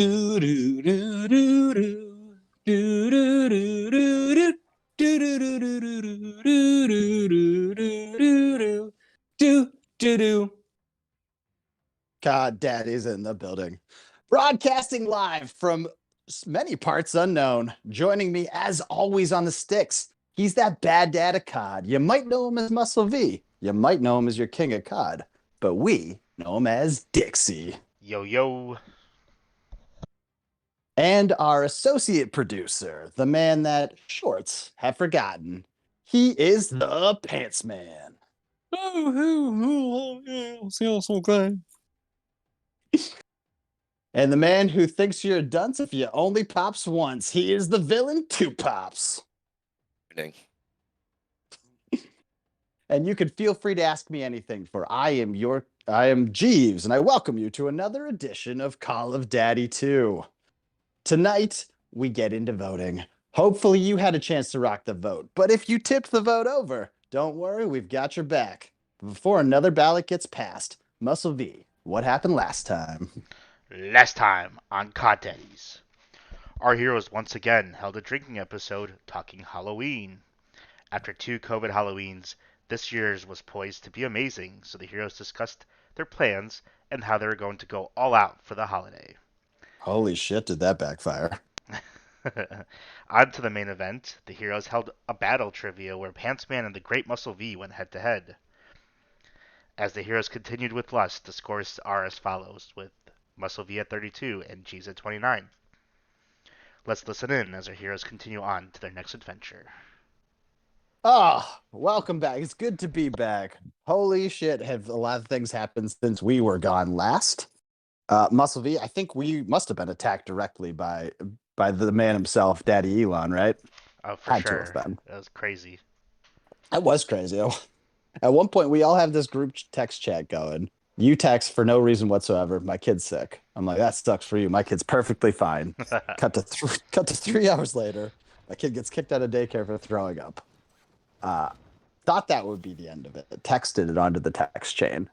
Do do do do do do do do do do do do do do do do do do. God, Daddy's in the building. Broadcasting live from many parts unknown. Joining me, as always, on the sticks. He's that bad dad of COD. You might know him as Muscle V. You might know him as your king of COD. But we know him as Dixie. Yo, yo. And our associate producer, the man that shorts have forgotten. He is the Pants Man. So glad. And the man who thinks you're a dunce if you only pops once. He is the villain, Two Pops. And you can feel free to ask me anything, for I am Jeeves, and I welcome you to another edition of Call of Daddy 2. Tonight, we get into voting. Hopefully you had a chance to rock the vote, but if you tipped the vote over, don't worry, we've got your back. Before another ballot gets passed, Muscle V, what happened last time? Last time on COD Daddies, our heroes once again held a drinking episode talking Halloween. After 2 COVID Halloweens, this year's was poised to be amazing, so the heroes discussed their plans and how they were going to go all out for the holiday. Holy shit, did that backfire? On to the main event, the heroes held a battle trivia where Pantsman and the Great Muscle V went head to head. As the heroes continued with Lust, the scores are as follows, with Muscle V at 32 and G's at 29. Let's listen in as our heroes continue on to their next adventure. Welcome back. It's good to be back. Holy shit, have a lot of things happened since we were gone last. Muscle V, I think we must have been attacked directly by the man himself, Daddy Elon, right? Oh, for Had to sure. have been. That was crazy. That was crazy. At one point, we all have this group text chat going. You text for no reason whatsoever. My kid's sick. I'm like, that sucks for you. My kid's perfectly fine. Cut to 3 hours later. My kid gets kicked out of daycare for throwing up. Thought that would be the end of it. Texted it onto the text chain.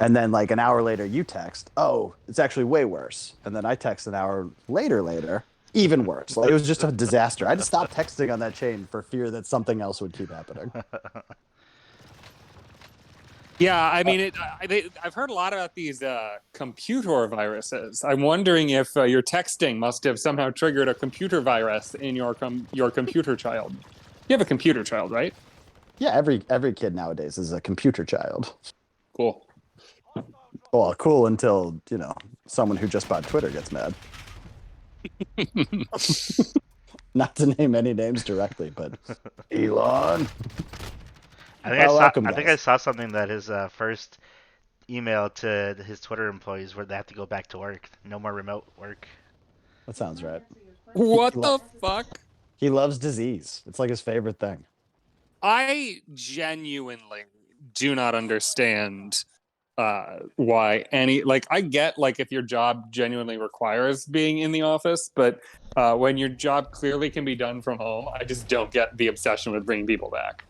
And then like an hour later, you text, oh, it's actually way worse. And then I text an hour later, even worse. Like, it was just a disaster. I just stopped texting on that chain for fear that something else would keep happening. Yeah, I mean, I've heard a lot about these computer viruses. I'm wondering if your texting must have somehow triggered a computer virus in your computer child. You have a computer child, right? Yeah, every kid nowadays is a computer child. Cool. Well, cool until, someone who just bought Twitter gets mad. Not to name any names directly, but Elon. I think I saw something that his first email to his Twitter employees where they have to go back to work. No more remote work. That sounds right. What the fuck? He loves disease. It's like his favorite thing. I genuinely do not understand why I get if your job genuinely requires being in the office, but when your job clearly can be done from home, I just don't get the obsession with bringing people back.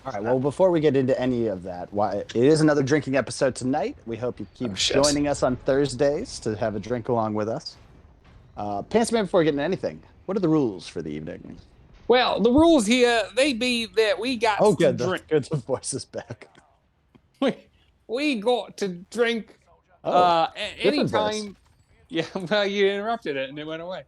All right, well, before we get into any of that, it is another drinking episode tonight. We hope you keep joining us on Thursdays to have a drink along with us. Pants Man, before we get into anything, what are the rules for the evening? Well, the rules here, they be that we got to drink. Good, the voice is back. We got to drink anytime. Voice. Yeah, well, you interrupted it and it went away.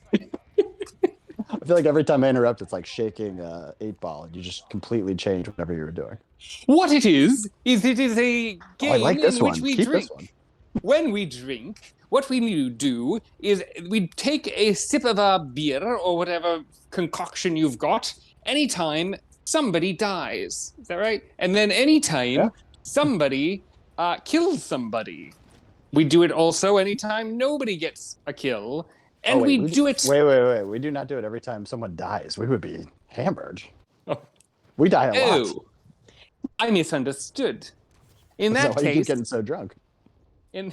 I feel like every time I interrupt, it's like shaking 8-ball, and you just completely change whatever you're doing. What it is it is a game in which we drink. When we drink, what we do is we take a sip of our beer or whatever concoction you've got anytime somebody dies. Is that right? And then anytime somebody kills somebody. We do it also anytime nobody gets a kill. And we do it... Wait. We do not do it every time someone dies. We would be hammered. Oh. We die a lot. I misunderstood. In that why case... you keep getting so drunk. In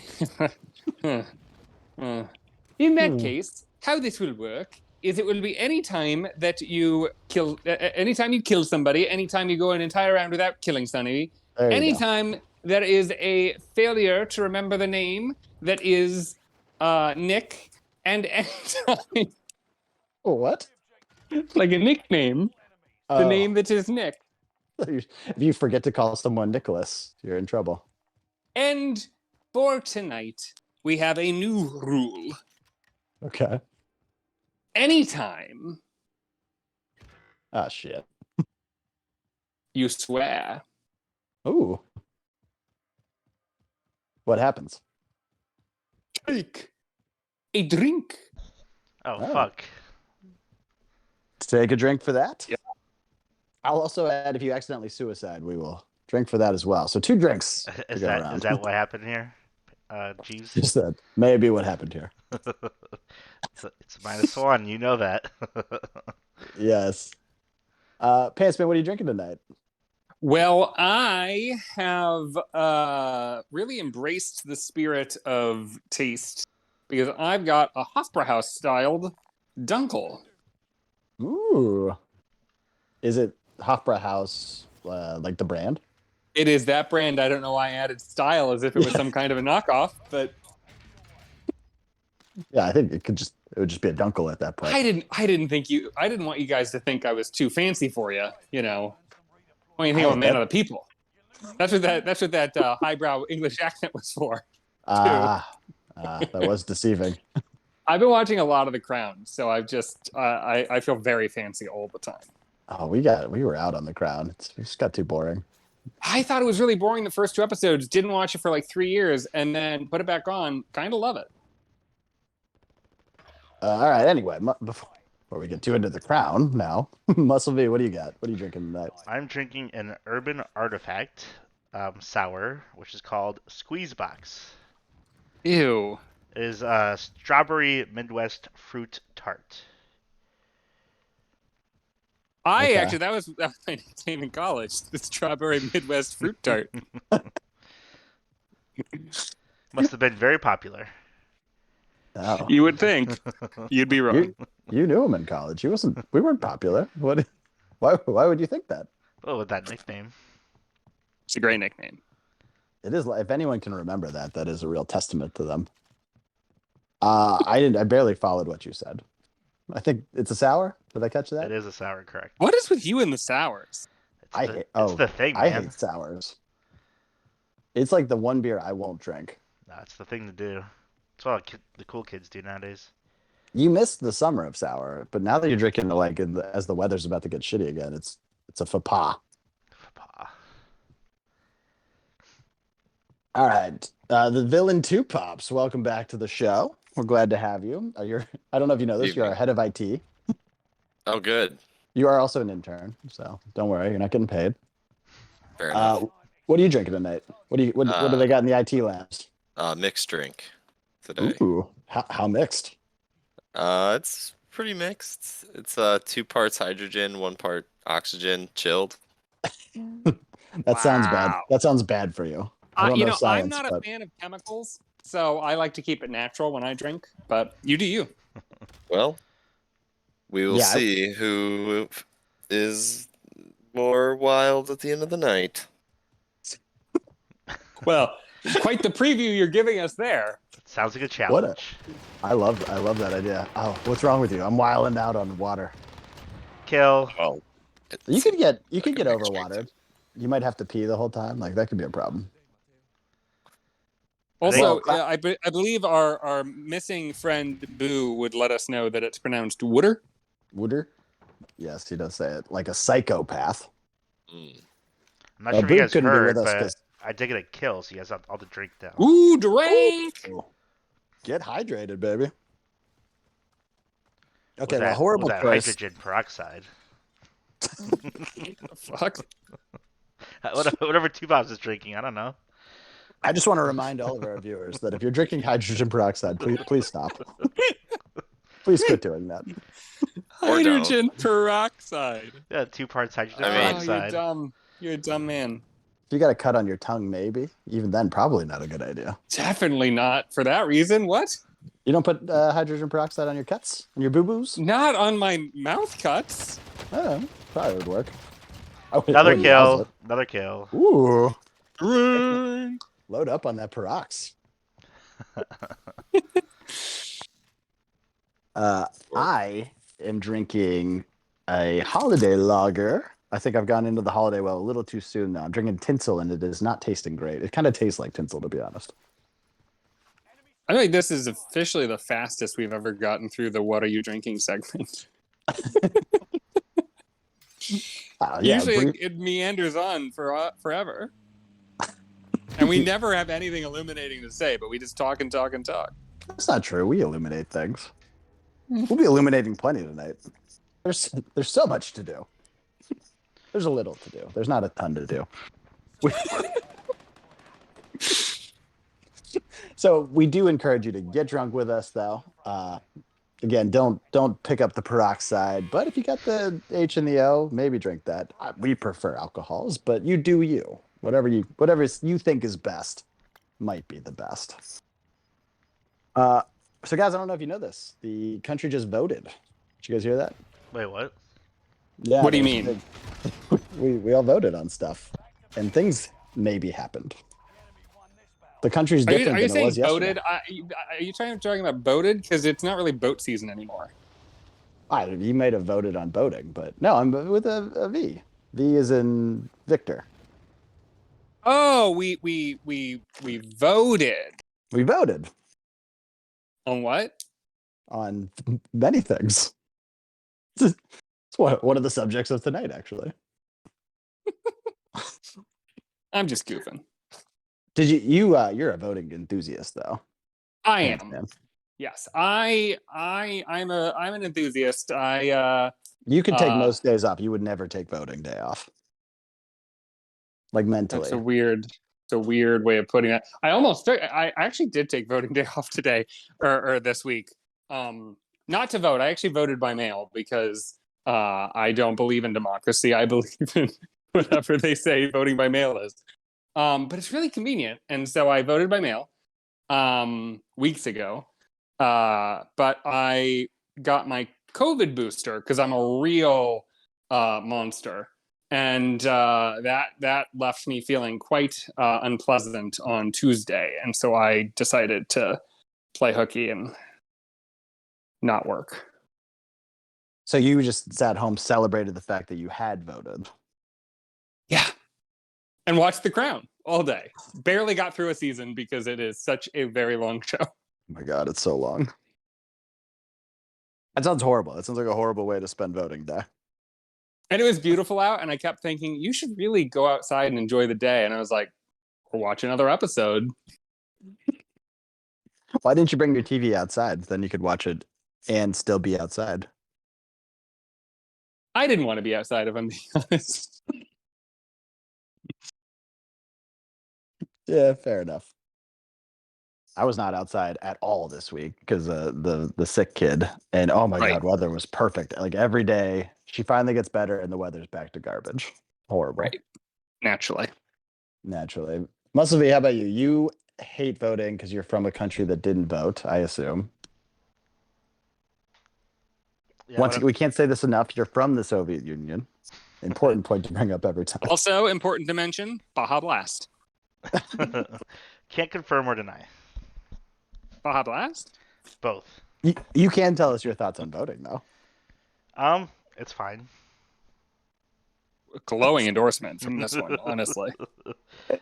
that case, how this will work is it will be anytime that you kill... anytime you kill somebody, anytime you go an entire round without killing somebody, anytime there is a failure to remember the name that is Nick, and anytime, What? like a nickname, the name that is Nick. If you forget to call someone Nicholas, you're in trouble. And for tonight, we have a new rule. Okay. Anytime Shit. you swear, Ooh. What happens? take a drink. Oh, fuck. Take a drink for that? Yeah. I'll also add, if you accidentally suicide, we will drink for that as well. So 2 drinks. Is that what happened here? Jeeves? Just that maybe what happened here. It's -1, you know that. Yes. Pantsman, what are you drinking tonight? Well, I have really embraced the spirit of taste because I've got a Hofbrauhaus styled Dunkel. Ooh. Is it Hofbrauhaus, like the brand? It is that brand. I don't know why I added style as if it was some kind of a knockoff, but yeah, I think it would just be a Dunkel at that point. I didn't want you guys to think I was too fancy for you. You know, when you think I'm a man of the people. That's what that highbrow English accent was for. That was deceiving. I've been watching a lot of The Crown, so I've just I feel very fancy all the time. Oh, we were out on The Crown. It just got too boring. I thought it was really boring the first 2 episodes. Didn't watch it for like 3 years, and then put it back on. Kind of love it. All right. Anyway, before we get too into The Crown now, Muscle V, what do you got? What are you drinking tonight? I'm drinking an Urban Artifact sour, which is called Squeeze Box. Ew. It is a strawberry Midwest fruit tart. Actually, that was my nickname in college. The strawberry Midwest fruit tart. Must have been very popular. Oh. You would think. You'd be wrong. You knew him in college. We weren't popular. What? Why would you think that? Oh, with that nickname. It's a great nickname. It is. If anyone can remember that is a real testament to them. I barely followed what you said. I think it's a sour. Did I catch that? It is a sour, correct. What is with you and the sours? It's the thing, man. I hate sours. It's like the one beer I won't drink. No, it's the thing to do. That's what the cool kids do nowadays. You missed the summer of sour, but now that you're drinking as the weather's about to get shitty again, it's a faux pas. All right, the Villain 2 Pops, welcome back to the show. We're glad to have you. I don't know if you know this, you're our head of IT. Oh, good. You are also an intern, so don't worry, you're not getting paid. Fair enough. What are you drinking tonight? What do they got in the IT labs? Mixed drink today. Ooh, how mixed? It's pretty mixed. It's 2 parts hydrogen, 1 part oxygen, chilled. That sounds bad. That sounds bad for you. I don't know science, I'm not a fan of chemicals, so I like to keep it natural when I drink. But you do you. Well, we will see who is more wild at the end of the night. Well, quite the preview you're giving us there. Sounds like a challenge. I love that idea. Oh, what's wrong with you? I'm wilding out on water. Kill. Oh, You could get overwatered. You might have to pee the whole time. Like that could be a problem. Also, I believe our missing friend Boo would let us know that it's pronounced Wooder. Wooder? Yes, he does say it like a psychopath. I'm not sure if you guys heard, but I did get a kill, so he has all the drink down. Ooh, drink! Ooh. Get hydrated, baby. Okay, that horrible choice. Hydrogen peroxide. Fuck. Whatever 2 Pops is drinking, I don't know. I just want to remind all of our viewers that if you're drinking hydrogen peroxide, please stop. Please quit doing that. Hydrogen peroxide. Yeah, 2 parts hydrogen Oh, peroxide. You're a dumb man. If you got a cut on your tongue, maybe. Even then, probably not a good idea. Definitely not for that reason. What? You don't put hydrogen peroxide on your cuts? On your boo-boos? Not on my mouth cuts. Oh, probably would work. Oh, Another kill. Another kill. Ooh. Load up on that perox. I am drinking a holiday lager. I think I've gone into the holiday well a little too soon now. I'm drinking tinsel, and it is not tasting great. It kind of tastes like tinsel, to be honest. I think this is officially the fastest we've ever gotten through the "What are you drinking?" segment. Usually it meanders on for forever. And we never have anything illuminating to say, but we just talk and talk and talk. That's not true. We illuminate things. We'll be illuminating plenty tonight. There's so much to do. There's a little to do. There's not a ton to do. So we do encourage you to get drunk with us, though. Again, don't pick up the peroxide, but if you got the H and the O, maybe drink that. We prefer alcohols, but you do you. Whatever you think is best might be the best. So guys, I don't know if you know this. The country just voted. Did you guys hear that? Wait, what? Yeah. What do you mean? We all voted on stuff, and things maybe happened. The country's different than it was yesterday. Are you talking about voted? Because it's not really boat season anymore. You might have voted on boating, but no, I'm with a V. V is in Victor. Oh, we voted. We voted. On what? On many things. It's one of the subjects of tonight, actually. I'm just goofing. Did you're a voting enthusiast, though? I am. Yes, I'm an enthusiast. You could take most days off. You would never take voting day off. Like mentally. It's a weird way of putting it. I actually did take voting day off today or this week. Not to vote. I actually voted by mail because I don't believe in democracy. I believe in whatever they say voting by mail is. But it's really convenient. And so I voted by mail weeks ago. But I got my COVID booster because I'm a real monster. And that left me feeling quite unpleasant on Tuesday. And so I decided to play hooky and not work. So you just sat home, celebrated the fact that you had voted. Yeah. And watched The Crown all day. Barely got through a season because it is such a very long show. Oh my God, it's so long. That sounds horrible. That sounds like a horrible way to spend voting day. And it was beautiful out, and I kept thinking, you should really go outside and enjoy the day. And I was like, we'll watch another episode. Why didn't you bring your TV outside? Then you could watch it and still be outside. I didn't want to be outside, if I'm being honest. Yeah, fair enough. I was not outside at all this week because the sick kid, and oh my God, weather was perfect. Like every day, she finally gets better, and the weather's back to garbage. Horrible. Right. Naturally. Muscle V, how about you? You hate voting because you're from a country that didn't vote, I assume. Yeah, we can't say this enough. You're from the Soviet Union. Important point to bring up every time. Also important to mention, Baja Blast. Can't confirm or deny. Baja Blast? Both. You can tell us your thoughts on voting, though. It's fine. A glowing endorsement from this one, honestly.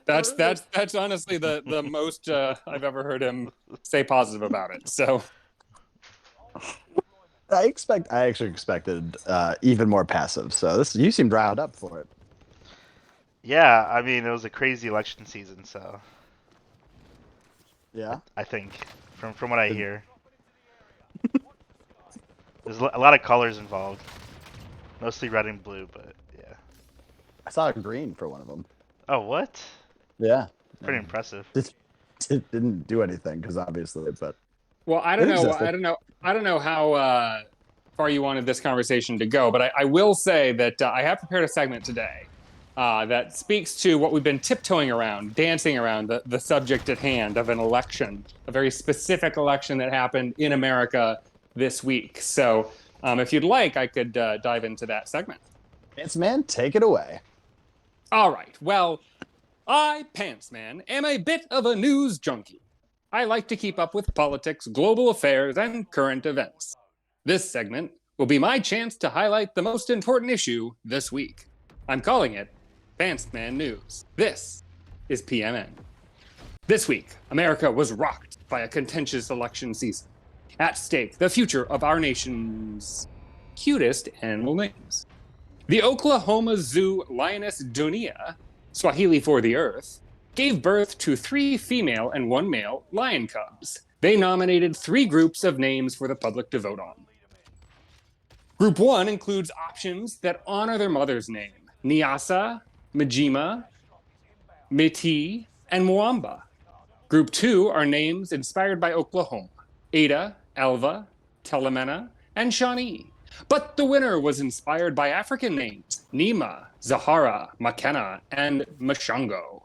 That's honestly the most I've ever heard him say positive about it. So I actually expected even more passive. So you seemed riled up for it. Yeah, I mean, it was a crazy election season, so. Yeah. I think, from what I hear. There's a lot of colors involved. Mostly red and blue, but yeah. I saw green for one of them. Oh, what? Yeah. Pretty impressive. It didn't do anything, because obviously, but. Well, I don't know how far you wanted this conversation to go, but I will say that I have prepared a segment today that speaks to what we've been tiptoeing around, dancing around the subject at hand of an election, a very specific election that happened in America this week. So if you'd like, I could dive into that segment. Pants Man, take it away. All right. Well, I, Pants Man, am a bit of a news junkie. I like to keep up with politics, global affairs, and current events. This segment will be my chance to highlight the most important issue this week. I'm calling it Pantsman News. This is PMN. This week, America was rocked by a contentious election season. At stake, the future of our nation's cutest animal names. The Oklahoma Zoo lioness Dunia, Swahili for the earth, gave birth to 3 female and 1 male lion cubs. They nominated 3 groups of names for the public to vote on. Group 1 includes options that honor their mother's name: Nyasa, Majima, Meti, and Mwamba. Group 2 are names inspired by Oklahoma: Ada, Alva, Telemena, and Shawnee. But the winner was inspired by African names: Nima, Zahara, Makena, and Mashango.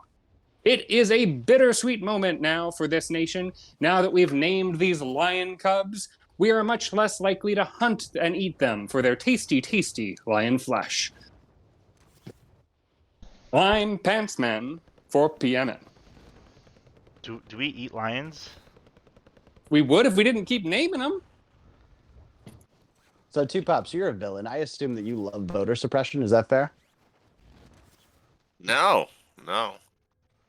It is a bittersweet moment now for this nation. Now that we've named these lion cubs, we are much less likely to hunt and eat them for their tasty, tasty lion flesh. I'm Pantsman for PMN. Do we eat lions? We would if we didn't keep naming them. So, Two Pops, you're a villain. I assume that you love voter suppression. Is that fair? No.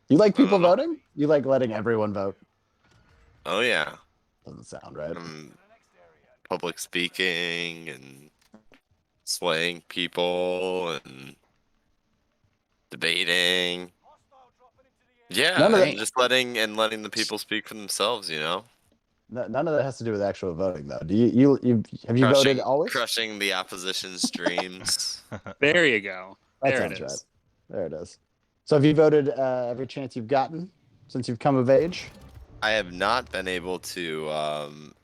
You like people voting? You like letting everyone vote? Oh, yeah. Doesn't sound right. Public speaking and swaying people and debating. Yeah, and just letting the people speak for themselves, you know? None of that has to do with actual voting, though. Have you voted always? Crushing the opposition's dreams. There you go. That sounds right. There it is. So have you voted every chance you've gotten since you've come of age? I have not been able to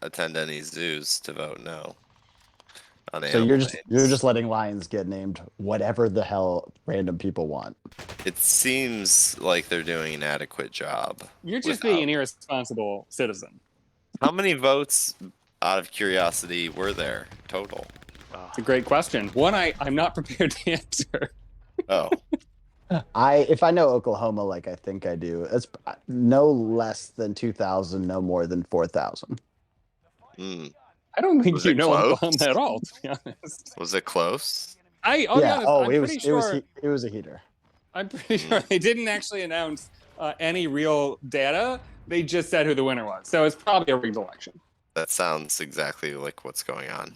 attend any zoos to vote. No. So you're just letting lions get named whatever the hell random people want. It seems like they're doing an adequate job. You're just being an irresponsible citizen. How many votes, out of curiosity, were there total? It's a great question. One I'm not prepared to answer. Oh. If I know Oklahoma like I think I do, it's no less than 2,000, no more than 4,000. I don't think you know Oklahoma at all, to be honest. Was it close? It was a heater. I'm pretty sure they didn't actually announce any real data. They just said who the winner was. So it's probably a rigged election. That sounds exactly like what's going on.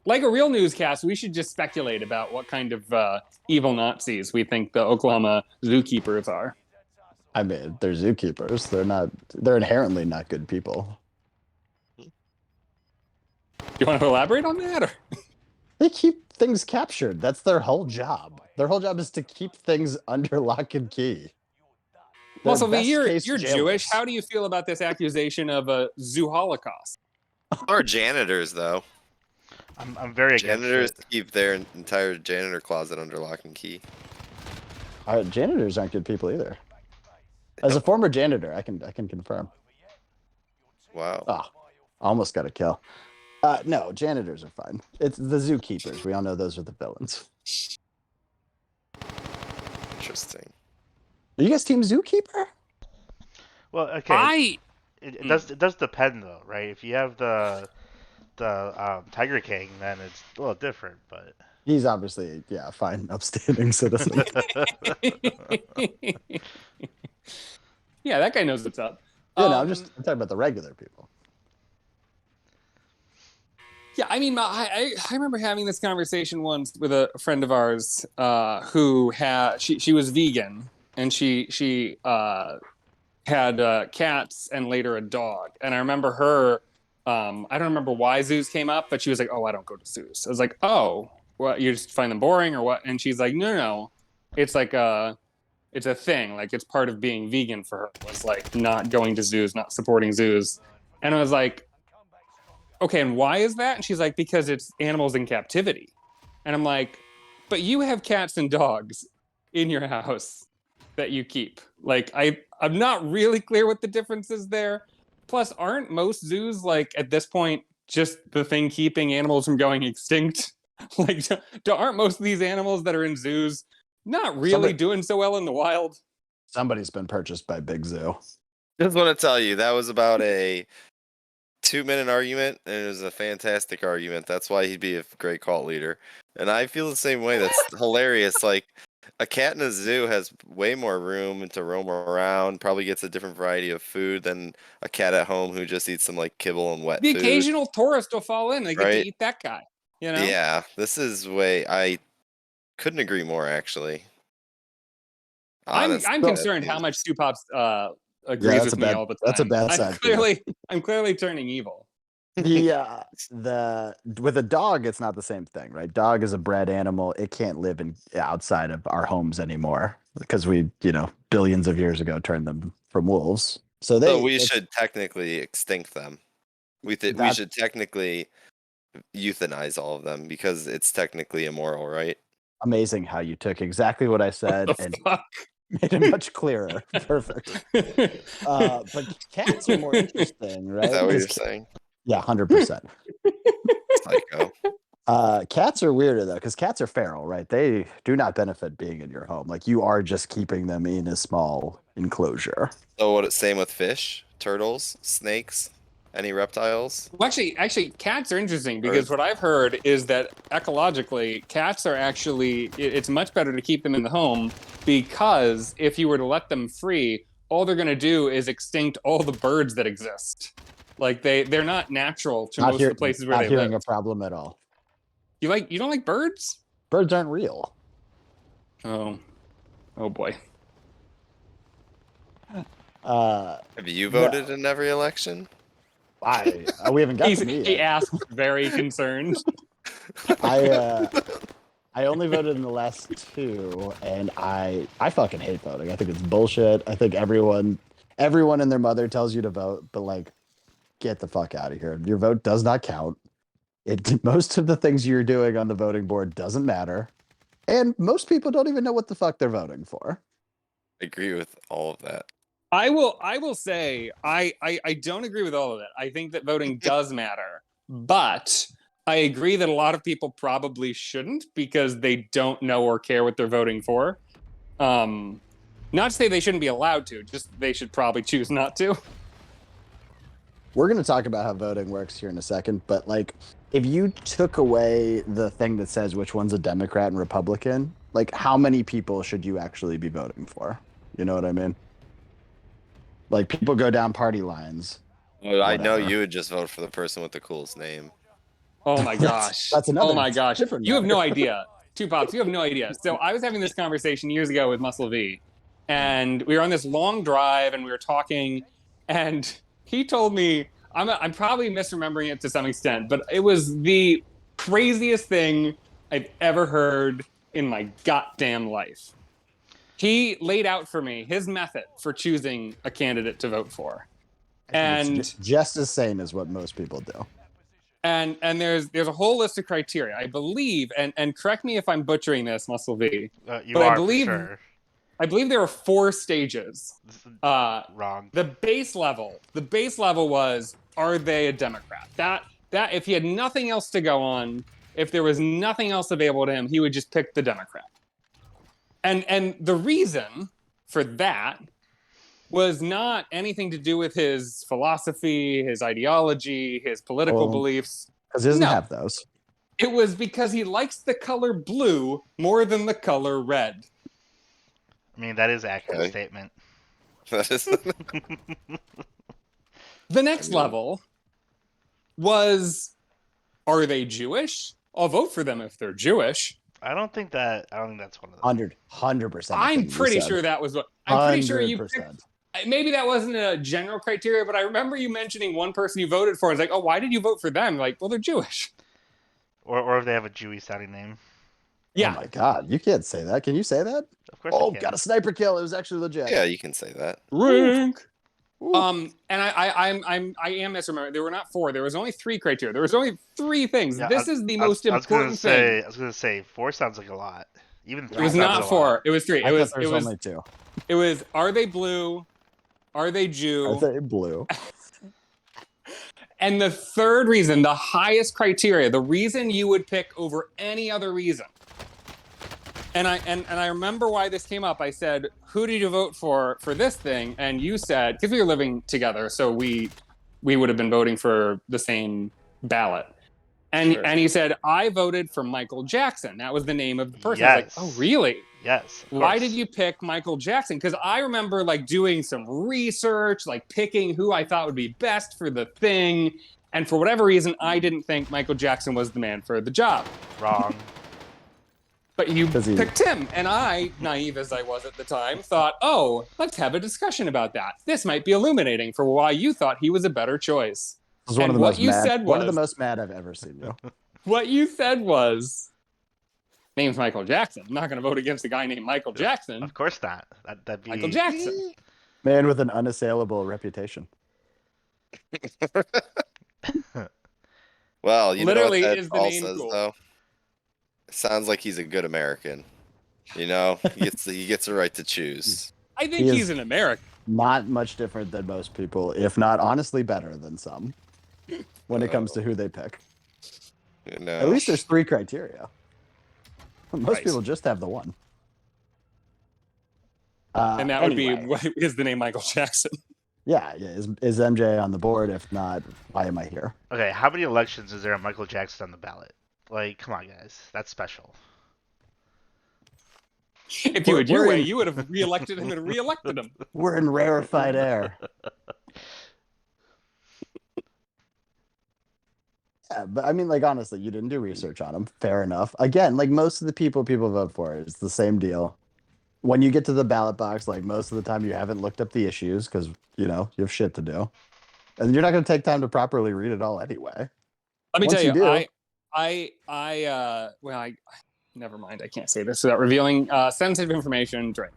Like a real newscast, we should just speculate about what kind of evil Nazis we think the Oklahoma zookeepers are. I mean, they're zookeepers. They're inherently not good people. Do you want to elaborate on that? Or? They keep things captured. That's their whole job. Their whole job is to keep things under lock and key. Also, you're Jewish. How do you feel about this accusation of a zoo holocaust? Or janitors, though. I'm very against janitors it. Keep their entire janitor closet under lock and key. Janitors aren't good people either. As a former janitor, I can confirm. Wow. Oh, almost got a kill. No, janitors are fine. It's the zookeepers. We all know those are the villains. Interesting. Are you guys team zookeeper? Well, okay. It does depend though, right? If you have the Tiger King, then it's a little different, but he's obviously fine, upstanding citizen. Yeah, that guy knows what's up. Yeah, no, I'm talking about the regular people. Yeah, I mean, I remember having this conversation once with a friend of ours who she was vegan and she had cats and later a dog. And I remember her, I don't remember why zoos came up, but she was like, "Oh, I don't go to zoos." I was like, "Oh, what? You just find them boring or what?" And she's like, No. It's like it's a thing. Like it's part of being vegan for her. Was like not going to zoos, not supporting zoos. And I was like, okay, and why is that? And she's like, because it's animals in captivity. And I'm like, but you have cats and dogs in your house that you keep. Like, I'm not really clear what the difference is there. Plus, aren't most zoos, like, at this point, just the thing keeping animals from going extinct? Like, aren't most of these animals that are in zoos not really doing so well in the wild? Somebody's been purchased by Big Zoo. Just want to tell you, that was about a 2-minute argument, and it was a fantastic argument. That's why he'd be a great cult leader. And I feel the same way. That's hilarious. Like, a cat in a zoo has way more room to roam around, probably gets a different variety of food than a cat at home who just eats some, like, kibble and wet food. The occasional tourist will fall in. They get to eat that guy, you know? Yeah, this is way... I couldn't agree more, actually. Honestly, I'm concerned how much Stu Pops agrees with me all the time. That's a bad side. I'm clearly turning evil. With a dog, it's not the same thing, right? Dog is a bred animal. It can't live outside of our homes anymore because we, billions of years ago turned them from wolves. So we should technically extinct them. We should technically euthanize all of them because it's technically immoral, right? Amazing how you took exactly what I said and made it much clearer. Perfect. But cats are more interesting, right? Is that what you're saying? Yeah, 100%. Psycho. Cats are weirder though, because cats are feral, right? They do not benefit being in your home. Like, you are just keeping them in a small enclosure. So same with fish, turtles, snakes, any reptiles? Well, actually, cats are interesting because what I've heard is that ecologically, cats are actually, it's much better to keep them in the home because if you were to let them free, all they're going to do is extinct all the birds that exist. Like, they're not natural to most of the places where they live. Not hearing a problem at all. You don't like birds? Birds aren't real. Oh boy. Have you voted in every election? We haven't got to me yet. He asked, very concerned. I only voted in the last 2, and I fucking hate voting. I think it's bullshit. I think everyone and their mother tells you to vote, but like, get the fuck out of here. Your vote does not count. Most of the things you're doing on the voting board doesn't matter, and most people don't even know what the fuck they're voting for. I agree with all of that. I will say I don't agree with all of it. I think that voting does matter, but I agree that a lot of people probably shouldn't because they don't know or care what they're voting for. Not to say they shouldn't be allowed to, just they should probably choose not to. We're going to talk about how voting works here in a second, but like, if you took away the thing that says which one's a Democrat and Republican, like, how many people should you actually be voting for? You know what I mean? Like, people go down party lines. Well, I know you would just vote for the person with the coolest name. Oh my gosh. That's another. Oh my gosh. You have no idea. Two Pops, you have no idea. So I was having this conversation years ago with Muscle V, and we were on this long drive and we were talking, and he told me, I'm probably misremembering it to some extent, but it was the craziest thing I've ever heard in my goddamn life. He laid out for me his method for choosing a candidate to vote for. And it's just as sane as what most people do. And there's a whole list of criteria, I believe, and correct me if I'm butchering this, Muscle V. You are, for sure. I believe there are 4 stages. Wrong. The base level was, are they a Democrat? That if he had nothing else to go on, if there was nothing else available to him, he would just pick the Democrat. And the reason for that was not anything to do with his philosophy, his ideology, his political beliefs. Because he doesn't have those. It was because he likes the color blue more than the color red. I mean, that is an accurate statement. That is. The next level was, are they Jewish? I'll vote for them if they're Jewish. I don't think that's one of them. 100%. I'm pretty sure that was what. I'm pretty sure you picked. Maybe that wasn't a general criteria, but I remember you mentioning one person you voted for. It's like, oh, why did you vote for them? Like, well, they're Jewish. Or if they have a Jewish sounding name. Yeah. Oh my God, you can't say that. Can you say that? Of course. Oh, got a sniper kill. It was actually legit. Yeah, you can say that. Rink. And I am misremembering. There were not 4. There was only 3 criteria. There was only 3 things. Yeah, this is the most important thing. I was gonna say 4 sounds like a lot. Even 3. It was not 4. It was 3. It was only 2. It was, are they blue? Are they Jew? Are they blue? And the third reason, the highest criteria, the reason you would pick over any other reason. And I remember why this came up. I said, who did you vote for this thing? And you said, because we were living together, so we we would have been voting for the same ballot. And he said, I voted for Michael Jackson. That was the name of the person. Yes. I was like, oh, really? Yes. Why did you pick Michael Jackson? Because I remember like doing some research, like picking who I thought would be best for the thing. And for whatever reason, I didn't think Michael Jackson was the man for the job. Wrong. But you picked him. And I, naive as I was at the time, thought, oh, let's have a discussion about that. This might be illuminating for why you thought he was a better choice. Was one of the most mad I've ever seen you. What you said was, name's Michael Jackson. I'm not going to vote against a guy named Michael Jackson. Of course not. That'd be Michael Jackson. Man with an unassailable reputation. Well, you literally know what is that the all name says, cool. though? It sounds like he's a good American. You know, he gets the right to choose. I think he's an American. Not much different than most people, if not honestly better than some, when it comes to who they pick. You know. At least there's 3 criteria. Most people just have the one. And that would be, what is the name Michael Jackson? Yeah. Is MJ on the board? If not, why am I here? Okay, how many elections is there a Michael Jackson on the ballot? Like, come on, guys. That's special. If you had your way, you would have reelected him and reelected him. We're in rarefied air. Yeah, but I mean, like, honestly, you didn't do research on him. Fair enough. Again, like, most of the people vote for, it's the same deal. When you get to the ballot box, like, most of the time you haven't looked up the issues because, you know, you have shit to do. And you're not going to take time to properly read it all anyway. Let me tell you, I never mind. I can't say this without revealing sensitive information. Drink.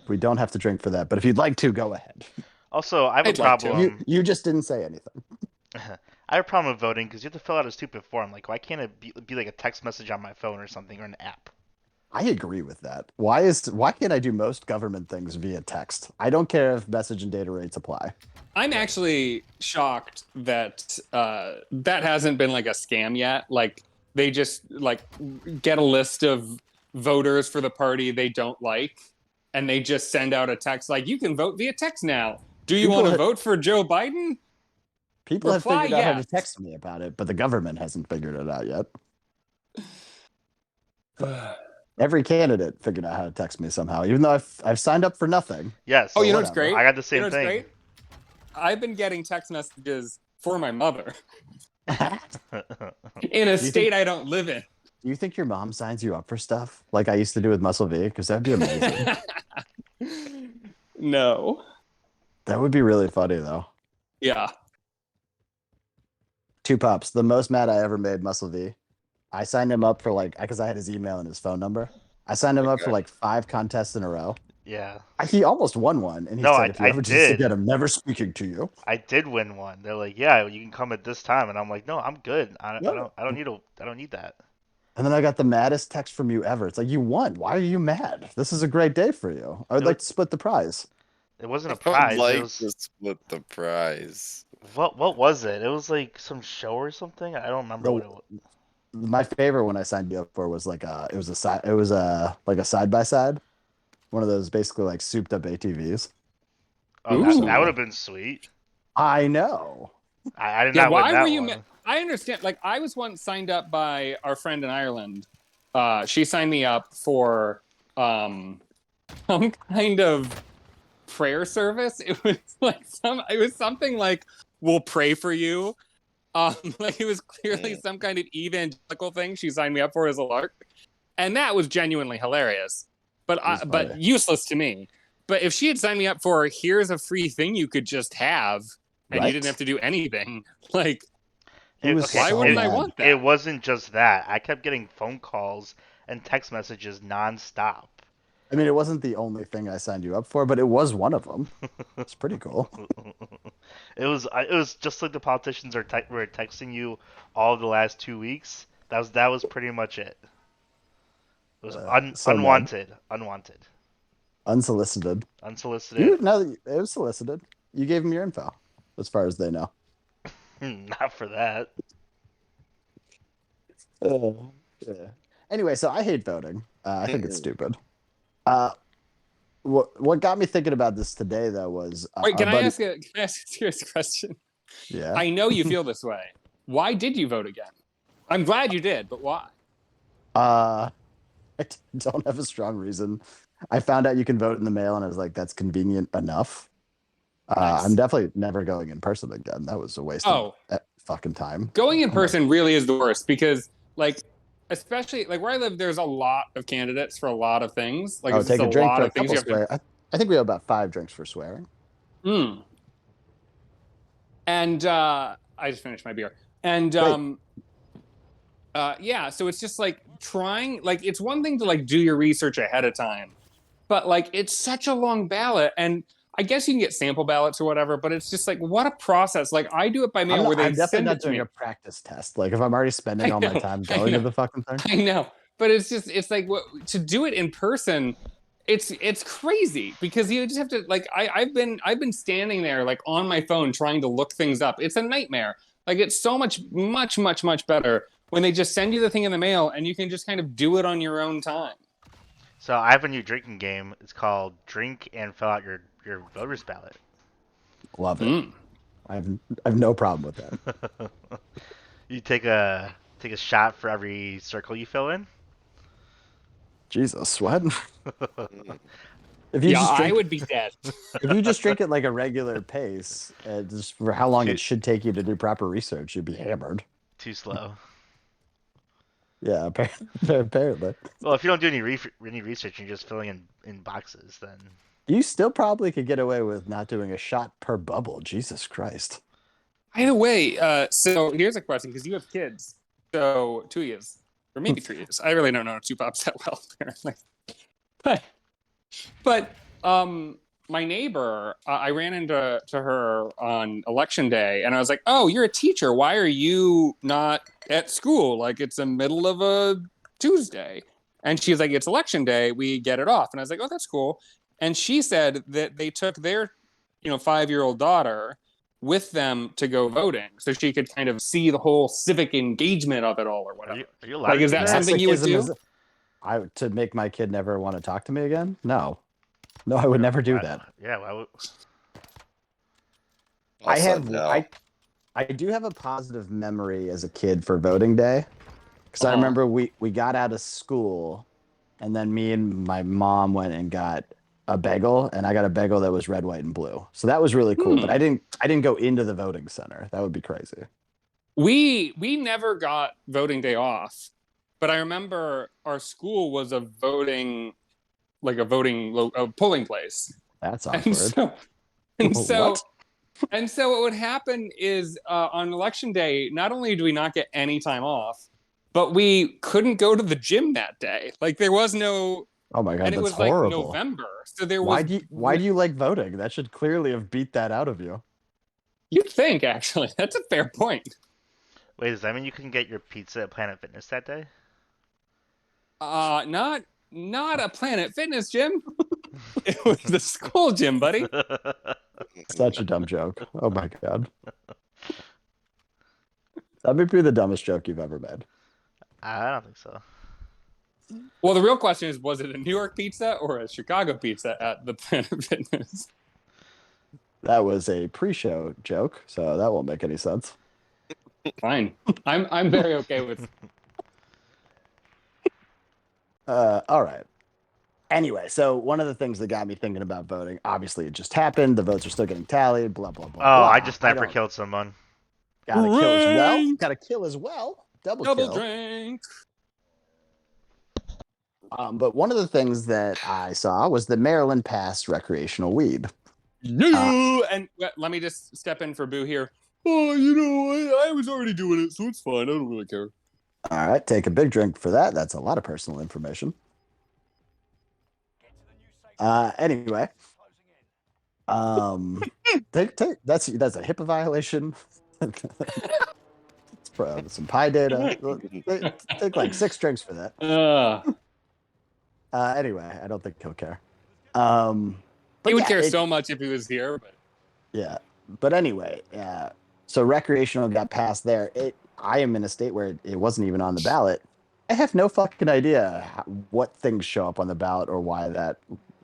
We don't have to drink for that, but if you'd like to, go ahead. Also, I have a problem. You just didn't say anything. I have a problem with voting because you have to fill out a stupid form. Like, why can't it be like a text message on my phone or something, or an app? I agree with that. Why can't I do most government things via text? I don't care if message and data rates apply. I'm actually shocked that that hasn't been like a scam yet. Like, they just like get a list of voters for the party they don't like, and they just send out a text like, you can vote via text now. Do you want to vote for Joe Biden? People have figured out how to text me about it, but the government hasn't figured it out yet. Every candidate figured out how to text me somehow, even though I've signed up for nothing. Yes. Oh, you know what's great? I got the same thing. Great? I've been getting text messages for my mother in a state I don't live in. Do you think your mom signs you up for stuff like I used to do with Muscle V? Because that'd be amazing. No. That would be really funny, though. Yeah. 2 Pups, the most mad I ever made Muscle V. I signed him up for because I had his email and his phone number. I signed him up for 5 contests in a row. Yeah. He almost won one, and he said, "If you ever just forget, I'm never speaking to you." I did win one. They're like, "Yeah, you can come at this time," and I'm like, "No, I'm good. I don't need that." And then I got the maddest text from you ever. It's like, you won. Why are you mad? This is a great day for you. I would like to split the prize. It wasn't a prize. I would like to split the prize. What was it? It was like some show or something. I don't remember what it was. My favorite one I signed you up for was a side by side. One of those basically like souped up ATVs. Oh, that would have been sweet. I know. I did not win that one. I understand. Like, I was once signed up by our friend in Ireland. She signed me up for some kind of prayer service. It was something like, we'll pray for you. Like, it was clearly some kind of evangelical thing she signed me up for as a lark, and that was genuinely hilarious, but useless to me. But if she had signed me up for, here's a free thing you could just have, and you didn't have to do anything, like, why wouldn't I want that? It wasn't just that. I kept getting phone calls and text messages nonstop. I mean, it wasn't the only thing I signed you up for, but it was one of them. It's pretty cool. It was just like the politicians were texting you all the last 2 weeks. That was pretty much it. It was unwanted. Unsolicited. Unsolicited. It was solicited. You gave them your info, as far as they know. Not for that. Yeah. Anyway, so I hate voting. I think it's stupid. what got me thinking about this today though was wait. Can I ask a serious question? Yeah. I know you feel this way. Why did you vote again? I'm glad you did, but why? I don't have a strong reason. I found out you can vote in the mail, and I was like, that's convenient enough. Nice. I'm definitely never going in person again. That was a waste of fucking time. Going in person really is the worst because, like, especially like where I live, there's a lot of candidates for a lot of things. Like, it's take just a drink lot for a of things couple you have swear. I think we have about 5 drinks for swearing. And I just finished my beer. And yeah, so it's just like trying. Like, it's one thing to like do your research ahead of time, but like it's such a long ballot, and I guess you can get sample ballots or whatever, but it's just like what a process. Like, I do it by mail where they I'm definitely send not it to doing me. a practice test. Like if I'm already spending all my time going to the fucking thing. I know, but it's like to do it in person. It's crazy because you just have to like I've been standing there like on my phone trying to look things up. It's a nightmare. Like, it's so much better when they just send you the thing in the mail and you can just kind of do it on your own time. So I have a new drinking game. It's called Drink and Fill Out Your Voter's Ballot. Love it. I have no problem with that. You take a shot for every circle you fill in. Jesus, what? If you just drink, I would be dead. If you just drink at like a regular pace, just for how long it should take you to do proper research, you'd be hammered. Too slow. Yeah, apparently. Well, if you don't do any research and you're just filling in boxes, then you still probably could get away with not doing a shot per bubble. Jesus Christ. Either way, so here's a question because you have kids. So 2 years, or maybe 3 years. I really don't know two pops that well, apparently. But my neighbor, I ran into her on election day, and I was like, "Oh, you're a teacher. Why are you not at school? Like, it's the middle of a Tuesday." And she's like, "It's election day. We get it off." And I was like, "Oh, that's cool." And she said that they took their, 5-year-old daughter with them to go voting, so she could kind of see the whole civic engagement of it all, or whatever. Are you allowed to is that something you would do? To make my kid never want to talk to me again? No, I would never do that. Yeah, why would... I do have a positive memory as a kid for voting day, because I remember we got out of school, and then me and my mom went and got a bagel, and I got a bagel that was red, white, and blue. So that was really cool. But I didn't go into the voting center. That would be crazy. We never got voting day off, but I remember our school was a polling place. That's awkward. And so what would happen is on election day, not only do we not get any time off, but we couldn't go to the gym that day. Like, there was no. Oh my god, and it was horrible. Like November, so there why was. Why do you like voting? That should clearly have beat that out of you. You'd think, actually, that's a fair point. Wait, does that mean you can get your pizza at Planet Fitness that day? Not a Planet Fitness gym. It was the school gym, buddy. Such a dumb joke. Oh my god. That may be the dumbest joke you've ever made. I don't think so. Well, the real question is, was it a New York pizza or a Chicago pizza at the Planet Fitness? That was a pre-show joke, so that won't make any sense. Fine. I'm very okay with. All right. Anyway, so one of the things that got me thinking about voting, obviously it just happened. The votes are still getting tallied, blah, blah, blah. Oh, blah. I just sniper killed someone. Gotta kill as well. Gotta kill as well. Double kill. Drink. But one of the things that I saw was that Maryland passed recreational weed. And let me just step in for Boo here. Oh, I was already doing it, so it's fine. I don't really care. All right, take a big drink for that. That's a lot of personal information. Anyway, that's a HIPAA violation. It's some pie data. Take like 6 drinks for that. Anyway, I don't think he'll care. He would care so much if he was here. But yeah, but anyway, so recreational got passed there. I am in a state where it wasn't even on the ballot, I have no fucking idea what things show up on the ballot or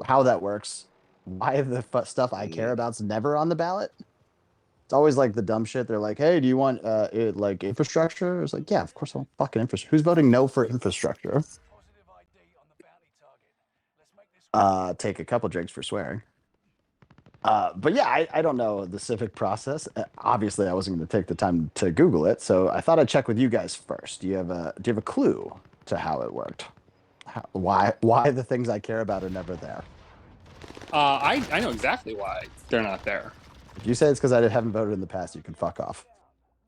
how that works. Why the stuff I care about's never on the ballot. It's always like the dumb shit. They're like, "Hey, do you want like infrastructure?" It's like, "Yeah, of course I want fucking infrastructure." Who's voting no for infrastructure? Take a couple drinks for swearing. But yeah, I don't know the civic process. Obviously, I wasn't going to take the time to Google it, so I thought I'd check with you guys first. Do you have a clue to how it worked? Why the things I care about are never there? I know exactly why they're not there. If you say it's because I haven't voted in the past, you can fuck off.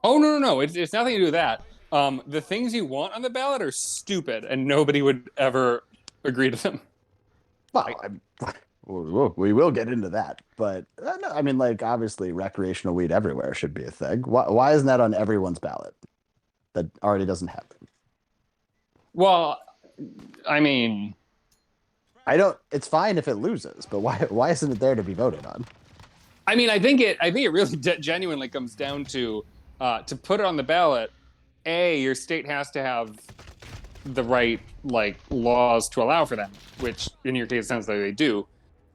Oh no! It's nothing to do with that. The things you want on the ballot are stupid, and nobody would ever agree to them. Well, we will get into that, but no, I mean, like, obviously, recreational weed everywhere should be a thing. Why isn't that on everyone's ballot? That already doesn't happen. Well, I mean, I don't. It's fine if it loses, but why isn't it there to be voted on? I mean, I think it really genuinely comes down to put it on the ballot. A, your state has to have the right like laws to allow for that, which in your case sounds like they do.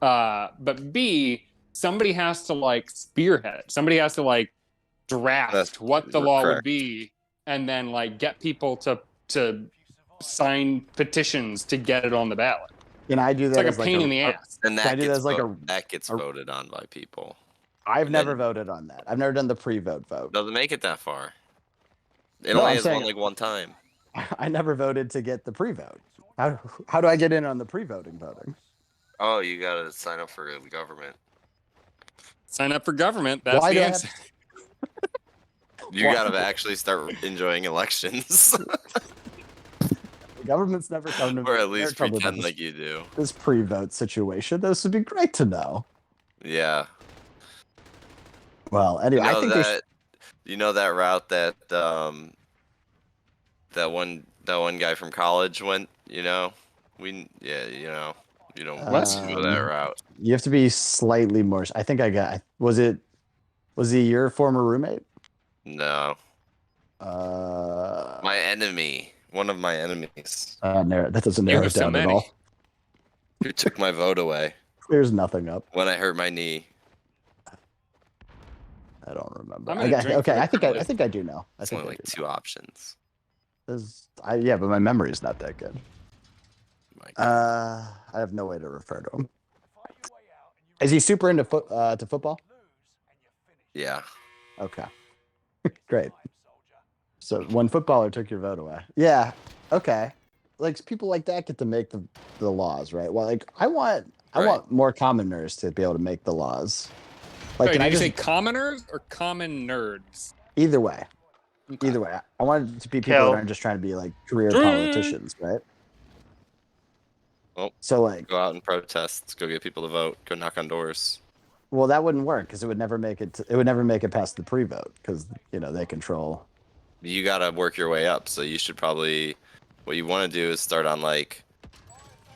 But B, somebody has to like spearhead it. Somebody has to like draft what the law would be, and then like get people to sign petitions to get it on the ballot. Can I do that? It's like a pain in the ass. And that gets voted on by people. I've never voted on that. I've never done the pre-vote vote. Doesn't make it that far. It only has one time. I never voted to get the pre-vote. How do I get in on the pre-voting voting? Oh, you gotta sign up for the government. Sign up for government. That's the answer. You gotta actually start enjoying elections. The government's never come to me. Or at least pretend like you do. This pre-vote situation. This would be great to know. Yeah. Well, anyway, I think you know that route that that one guy from college went. You don't want to go that route. You have to be slightly more. I think was he your former roommate? No. My enemy. One of my enemies. That doesn't narrow it down at all. Who took my vote away? There's nothing up. When I hurt my knee. I don't remember. I think I do know. It's only like two options. Yeah, but my memory is not that good. I have no way to refer to him. Is he super into football? Yeah. Okay. Great. So one footballer took your vote away. Yeah. Okay. Like people like that get to make the laws, right? Well, like I want more commoners to be able to make the laws. Like, did you say commoners or common nerds? Either way. Okay. Either way. I want it to be people that aren't just trying to be like career politicians, right? Well, so like go out and protest, go get people to vote, go knock on doors. Well, that wouldn't work because it would never make it. It would never make it past the pre-vote because they control. You gotta work your way up. So you should probably. What you want to do is start on like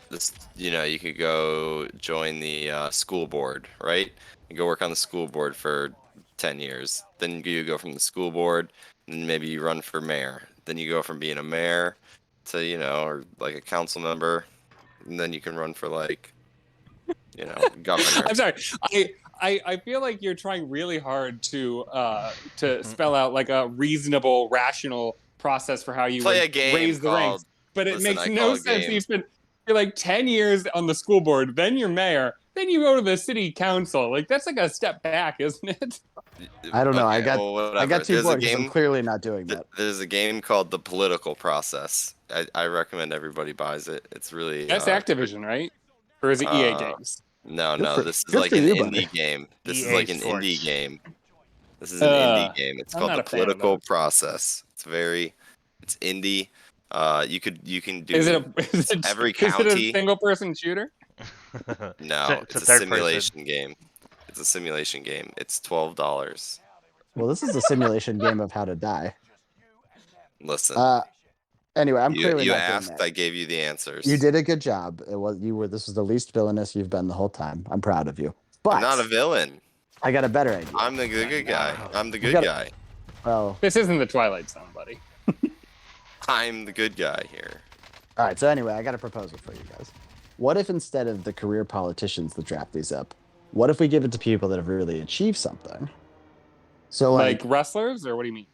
this. You could go join the school board, right? You go work on the school board for 10 years. Then you go from the school board, and maybe you run for mayor. Then you go from being a mayor to or like a council member, and then you can run for like governor. I'm sorry. I feel like you're trying really hard to spell out like a reasonable, rational process for how you would raise the ranks. But it makes no sense. You're like 10 years on the school board, then you're mayor, then you go to the city council. Like that's like a step back, isn't it? I don't know. I got 2 points. I'm clearly not doing that. There's a game called The Political Process. I recommend everybody buys it. It's really that's Activision, right? Or is it EA Games? No. This is like an indie game. This is an indie game. This is an indie game. It's called The Political Process. It's indie. You can do. Is it every county? Is it a single person shooter? No, it's a simulation game. It's a simulation game. It's $12. Well, this is a simulation game of how to die. Listen. Anyway, I'm clearly you not asked. doing that. I gave you the answers. You did a good job. This was the least villainous you've been the whole time. I'm proud of you. But I'm not a villain. I got a better idea. I'm the good guy. I'm the good guy. Well, this isn't the Twilight Zone, buddy. I'm the good guy here. All right. So anyway, I got a proposal for you guys. What if instead of the career politicians that draft these up, what if we give it to people that have really achieved something? So like wrestlers, or what do you mean?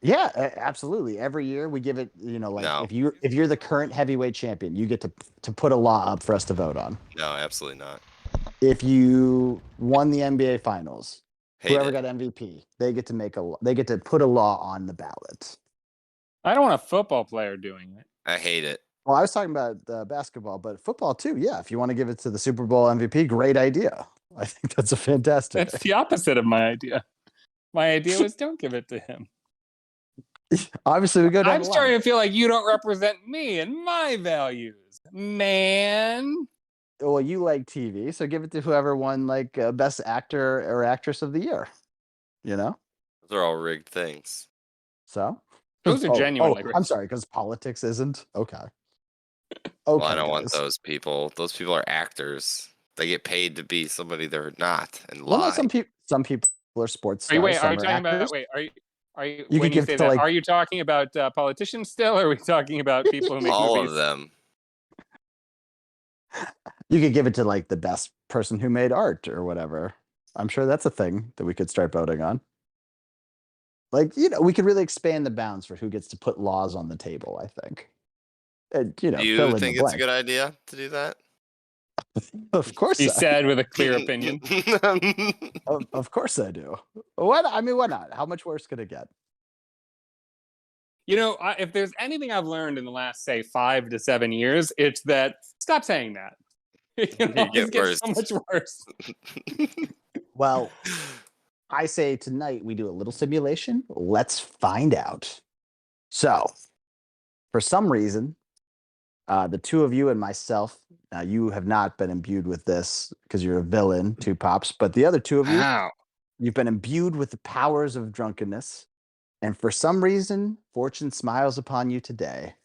Yeah, absolutely. Every year we give it, No. if you're the current heavyweight champion, you get to put a law up for us to vote on. No, absolutely not. If you won the NBA finals, whoever got MVP, they get to put a law on the ballot. I don't want a football player doing it. I hate it. Well, I was talking about basketball, but football too. Yeah, if you want to give it to the Super Bowl MVP, great idea. I think that's a fantastic. That's the opposite of my idea. My idea was don't give it to him. Obviously, we go down I'm starting to feel like you don't represent me and my values, man. Well, you like TV, so give it to whoever won best actor or actress of the year. Those are all rigged things. So those are genuinely rigged. I'm sorry, because politics isn't okay. Well, I don't want those people. Those people are actors. They get paid to be somebody they're not and lie. Well, no, some people are sports stars. Are you talking about? Are you? You when you say that, are you talking about politicians still, or are we talking about people who make all movies? of them? You could give it to the best person who made art or whatever. I'm sure that's a thing that we could start voting on. We could really expand the bounds for who gets to put laws on the table. I think. Do you think it's a good idea to do that? Of course, he said with a clear opinion. Of course I do. Why not? How much worse could it get? If there's anything I've learned in the last, say, 5 to 7 years, it's that stop saying that. It gets so much worse. Well, I say tonight we do a little simulation. Let's find out. So, for some reason, the two of you and myself, now you have not been imbued with this because you're a villain, Two Pops, but the other two of you, you've been imbued with the powers of drunkenness. And for some reason, fortune smiles upon you today.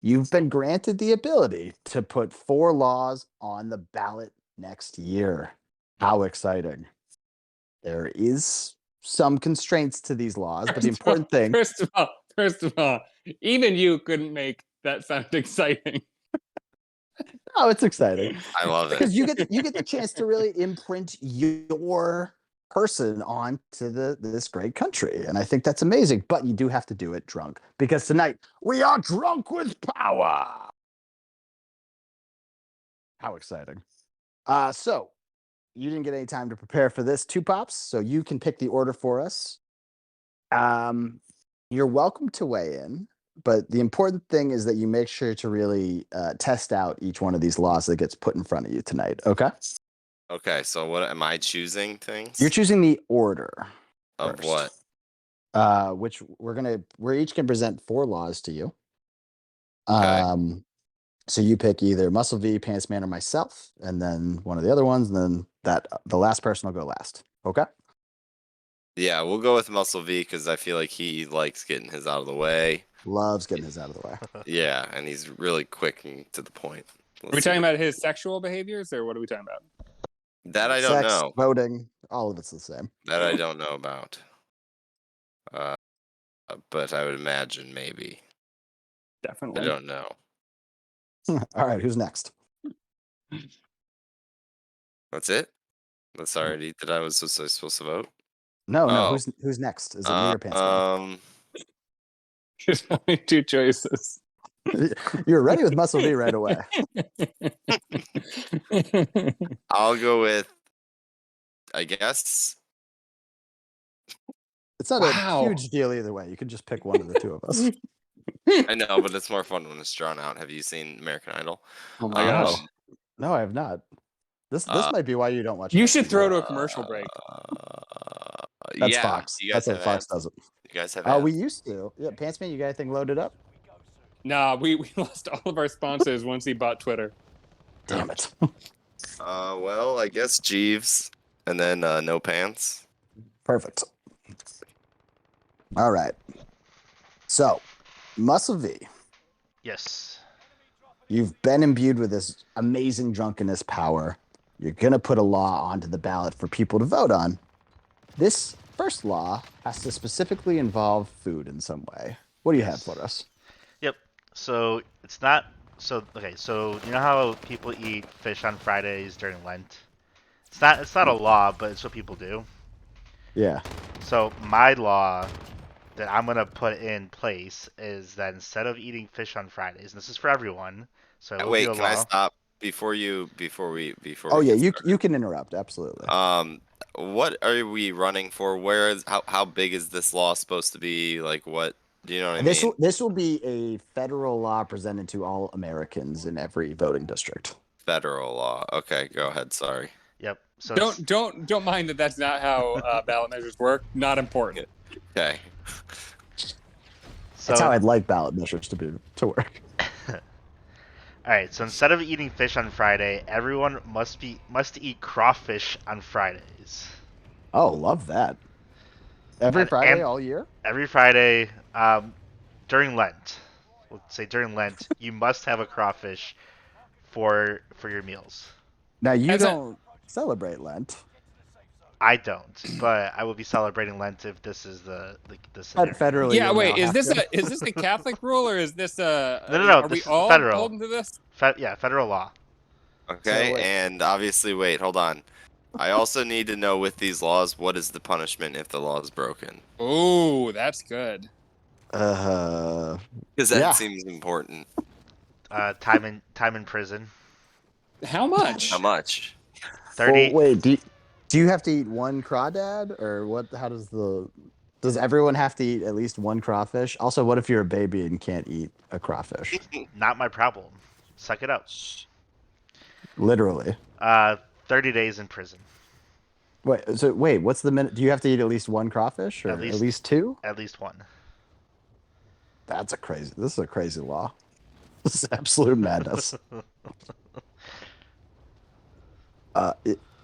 You've been granted the ability to put 4 laws on the ballot next year. How exciting. There is some constraints to these laws, but the important thing... First of all, even you couldn't make that sound exciting. Oh, it's exciting. I love it. Because you get the chance to really imprint your person onto this great country. And I think that's amazing. But you do have to do it drunk. Because tonight, we are drunk with power. How exciting. So, you didn't get any time to prepare for this, Two Pops. So you can pick the order for us. You're welcome to weigh in. But the important thing is that you make sure to really test out each one of these laws that gets put in front of you tonight. Okay? Okay, so what am I choosing things? You're choosing the order. Of first. what? Which we're each going to present 4 laws to you. Okay. So you pick either Muscle V, Pants Man, or myself, and then one of the other ones, and then the last person will go last. Okay? Yeah, we'll go with Muscle V because I feel like he likes getting his out of the way. Loves getting his out of the way. Yeah, and he's really quick and to the point. Are we talking about his sexual behaviors, or what are we talking about? That I don't know. Voting, all of it's the same. That I don't know about. But I would imagine maybe. Definitely. I don't know. All right, who's next? That's it? That's already that I was supposed to vote? No. Who's next? Is it me or Pants? There's only 2 choices. You're ready with Muscle V right away. I'll go with, I guess. It's not a huge deal either way. You can just pick one of the two of us. I know, but it's more fun when it's drawn out. Have you seen American Idol? Oh my gosh. No, I have not. This might be why you don't watch. You should throw to a commercial break. That's Fox. That's what Fox does it. You guys have. Oh, we used to. Yeah, Pantsman, you got anything loaded up? Nah, we lost all of our sponsors once he bought Twitter. Damn it. Well, I guess Jeeves, and then no pants. Perfect. All right. So, Muscle V. Yes. You've been imbued with this amazing drunkenness power. You're going to put a law onto the ballot for people to vote on. This first law has to specifically involve food in some way. What do you have for us? Yep. So it's not. So okay. So you know how people eat fish on Fridays during Lent? It's not. It's not a law, but it's what people do. Yeah. So my law that I'm gonna put in place is that instead of eating fish on Fridays, and this is for everyone, so it will be Wait, a can I law. stop before Oh we yeah, get you started? can interrupt absolutely. What are we running for? Where is how big is this law supposed to be? Like what? Do you know what I mean? This will be a federal law presented to all Americans in every voting district. Federal law. Okay, go ahead. Sorry. Yep. So it's Don't mind that that's not how ballot measures work. Not important. Okay. That's how so I'd like ballot measures to work. all right. So instead of eating fish on Friday, everyone must eat crawfish on Fridays. Oh, love that. Every Friday And all year? every Friday during Lent, let's say during Lent, you must have a crawfish for your meals. Now you As a don't celebrate Lent. I don't, but I will be celebrating Lent if this is the scenario. Federally, yeah, you'll wait, now is have this to. a Catholic rule or is this No. are we This is all federal. beholden to this? Yeah, federal law. So Okay, wait, and obviously, wait, hold on. I also need to know with these laws, what is the punishment if the law is broken? Oh, that's good. Because that yeah. seems important. Time in prison. How How much? much? Well, 30. wait, do you have to eat one crawdad or what? How does everyone have to eat at least one crawfish? Also, what if you're a baby and can't eat a crawfish? Not my problem. Suck it up. Literally. Uh, 30 days in prison. Wait, what's the minute? Do you have to eat at least one crawfish At or at least least two? at least one. This is a crazy law. This is absolute madness.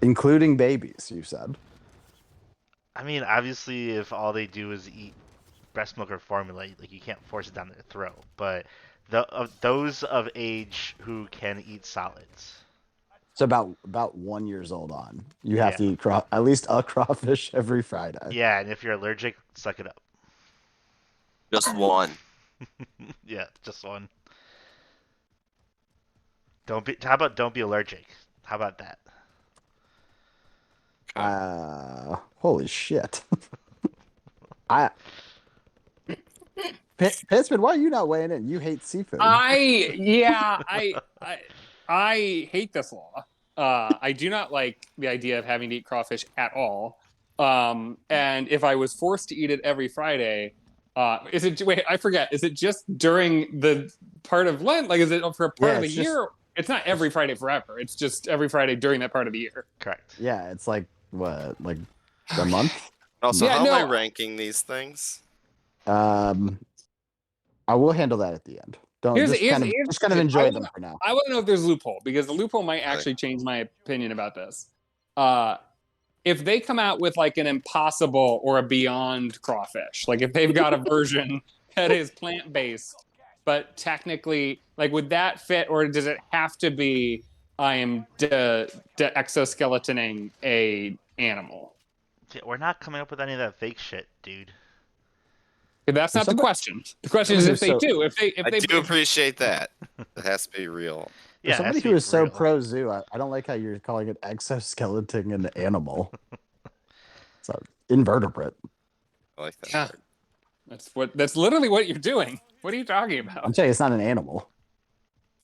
Including babies, you said. I mean, obviously, if all they do is eat breast milk or formula, like you can't force it down their throat. But those of age who can eat solids. So about 1 years old on, you have Yeah. to eat at least a crawfish every Friday. Yeah, and if you're allergic, suck it up. Just one. Yeah, just one. Don't be. How about don't be allergic? How about that? Holy shit. I Pittsman, why are you not weighing in? You hate seafood. I hate this law. I do not like the idea of having to eat crawfish at all. And if I was forced to eat it every Friday, wait, I forget. Is it just during the part of Lent? Like, is it for a part of the year? It's not every Friday forever. It's just every Friday during that part of the year. Correct. Yeah, it's like what, like a month? Also, Yeah, how am I no. ranking these things? I will handle that at the end. Just kind of enjoy them for now. I want to know if there's a loophole because the loophole might actually change my opinion about this. If they come out with like an impossible or a beyond crawfish, like if they've got a version that is plant-based, but technically, like, would that fit, or does it have to be I am exoskeletoning a animal? Yeah, we're not coming up with any of that fake shit, dude. That's not the question. The question is if they do. I do appreciate that. It has to be real. For Yeah, somebody who is so pro zoo, I don't like how you're calling it exoskeleton an animal. It's invertebrate. I like that. Yeah. That's literally what you're doing. What are you talking about? I'm saying it's not an animal.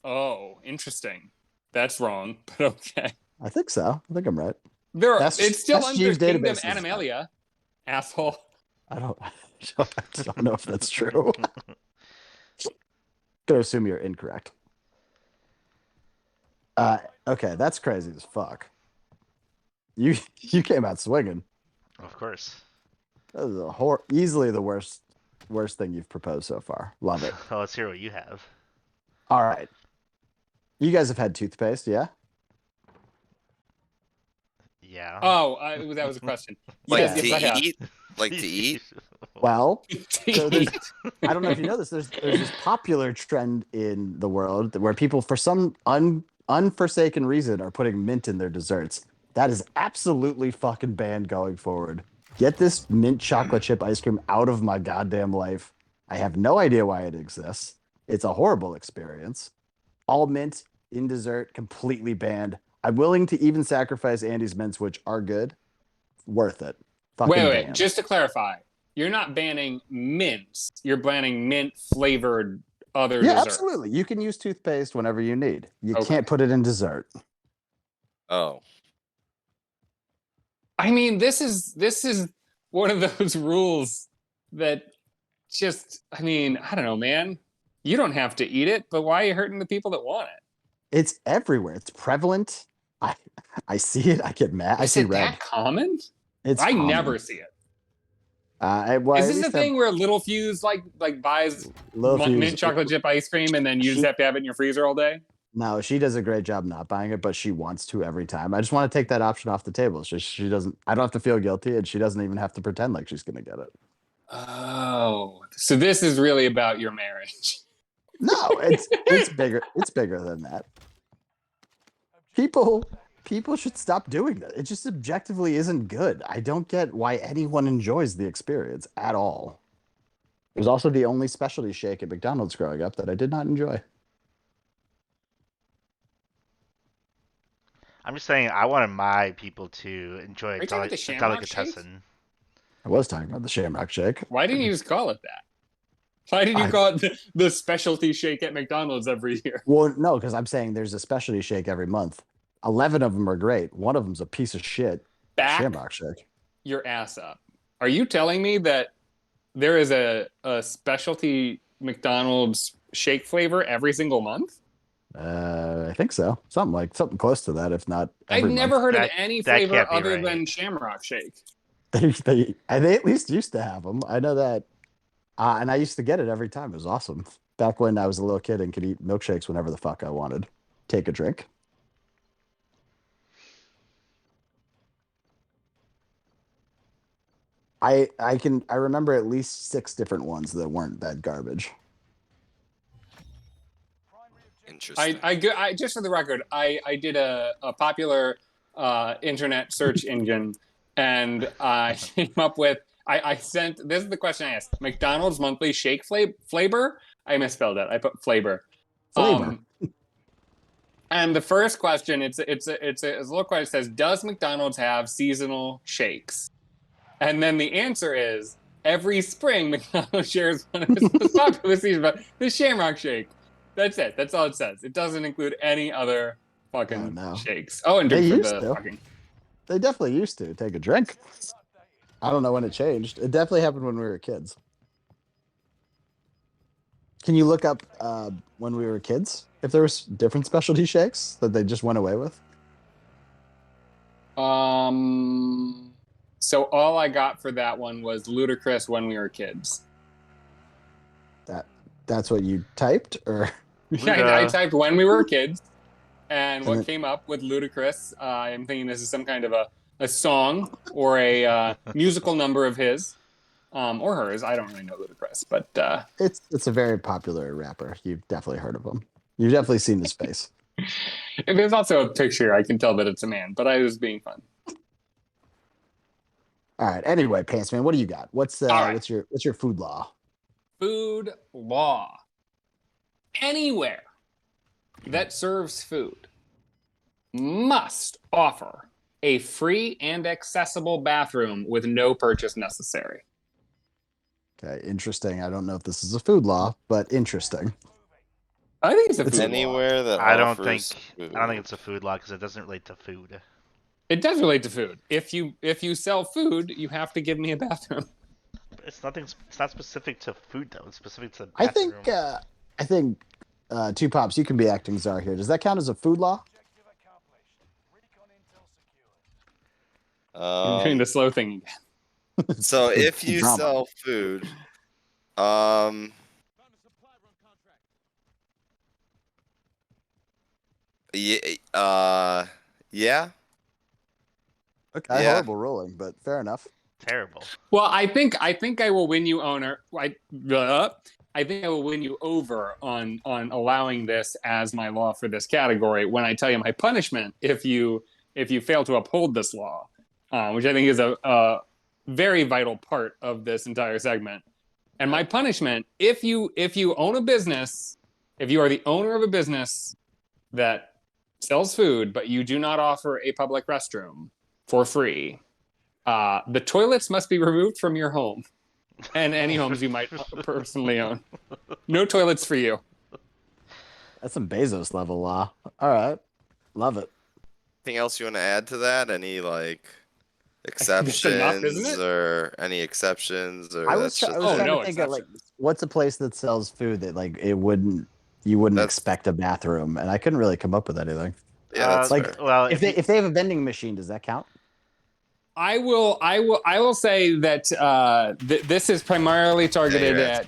Oh, interesting. That's wrong, but okay. I think so. I think I'm right. It's still under Jeeves Kingdom database Animalia, asshole. I don't know if that's true. Gonna assume you're incorrect. Okay, that's crazy as fuck. You came out swinging. Of course. That is easily the worst thing you've proposed so far. Love it. Well, let's hear what you have. All right. You guys have had toothpaste, yeah? Yeah. Oh, that was a question. Like Yes, to I have. eat? Like to eat? Well, so I don't know if you know this. There's this popular trend in the world where people, for some unforsaken reason, are putting mint in their desserts. That is absolutely fucking banned going forward. Get this mint chocolate chip ice cream out of my goddamn life. I have no idea why it exists. It's a horrible experience. All mint in dessert, completely banned. I'm willing to even sacrifice Andy's mints, which are good. Worth it. Fucking Wait. banned. Just to clarify, you're not banning mints. You're banning mint flavored other desserts. Absolutely. You can use toothpaste whenever you need. You can't put it in dessert. Oh. I mean, this is one of those rules that just, I mean, I don't know, man. You don't have to eat it, but why are you hurting the people that want it? It's everywhere. It's prevalent. I see it. I get mad. I see it red. That common? It's I common. never see it. Well, is this a thing where Little Fuse like buys mint chocolate chip ice cream and then you just have to have it in your freezer all day? No, she does a great job not buying it, but she wants to every time. I just want to take that option off the table. She doesn't. I don't have to feel guilty, and she doesn't even have to pretend like she's going to get it. Oh, so this is really about your marriage? No, it's bigger. It's bigger than that. People should stop doing that. It just objectively isn't good. I don't get why anyone enjoys the experience at all. It was also the only specialty shake at McDonald's growing up that I did not enjoy. I'm just saying, I wanted my people to enjoy a delicatessen. I was talking about the Shamrock Shake. Why didn't you just call it that? Why didn't you call it the specialty shake at McDonald's every year? Well, no, because I'm saying there's a specialty shake every month. 11 of them are great. One of them's a piece of shit. Shamrock Shake. Your ass up. Are you telling me that there is a specialty McDonald's shake flavor every single month? I think so. Something close to that, if not. I've never heard of any flavor other than Shamrock Shake. They at least used to have them. I know that, and I used to get it every time. It was awesome. Back when I was a little kid and could eat milkshakes whenever the fuck I wanted. Take a drink. I remember at least 6 different ones that weren't that garbage. Interesting. I just for the record, I did a popular internet search engine, and I came up with I sent this is the question I asked: McDonald's monthly shake flavor. I misspelled it. I put flavor. And the first question, it's a little question. It says, "Does McDonald's have seasonal shakes?" And then the answer is, every spring McDonald's shares one of its most popular seasonal, the Shamrock Shake. That's it. That's all it says. It doesn't include any other fucking shakes. Oh, and they definitely used to take a drink. I don't know when it changed. It definitely happened when we were kids. Can you look up when we were kids if there was different specialty shakes that they just went away with? So all I got for that one was Ludacris when we were kids. That's what you typed, or? Yeah, I typed when we were kids, and what came up with Ludacris. I'm thinking this is some kind of a song or a musical number of his, or hers. I don't really know Ludacris, but it's a very popular rapper. You've definitely heard of him. You've definitely seen his face. If there's also a picture, I can tell that it's a man. But I was being fun. All right. Anyway, Pants Man, what do you got? What's your food law? Food law. Anywhere that serves food must offer a free and accessible bathroom with no purchase necessary. Okay, interesting. I don't know if this is a food law, but interesting. I think it's a food anywhere law. That I don't think it's a food law because it doesn't relate to food. It does relate to food. If you sell food, you have to give me a bathroom. It's not specific to food though. It's specific to bathroom. I think Two Pops, you can be acting czar here. Does that count as a food law? You're doing the slow thing again. So if you sell food, yeah. Okay, yeah. Horrible ruling, but fair enough. Terrible. Well, I think I will win you I think I will win you over on allowing this as my law for this category when I tell you my punishment if you fail to uphold this law, which I think is a very vital part of this entire segment. And my punishment, if you own a business, if you are the owner of a business that sells food, but you do not offer a public restroom for free, the toilets must be removed from your home and any homes you might personally own. No toilets for you. That's some Bezos level law. All right. Love it. Anything else you want to add to that? Any like That's enough, isn't exceptions it? or any exceptions or I was that's just trying it? to think of like what's a place that sells food that like you wouldn't expect a bathroom, and I couldn't really come up with anything. Yeah, that's like fair. Well, if they have a vending machine, does that count? I will say that this is primarily targeted at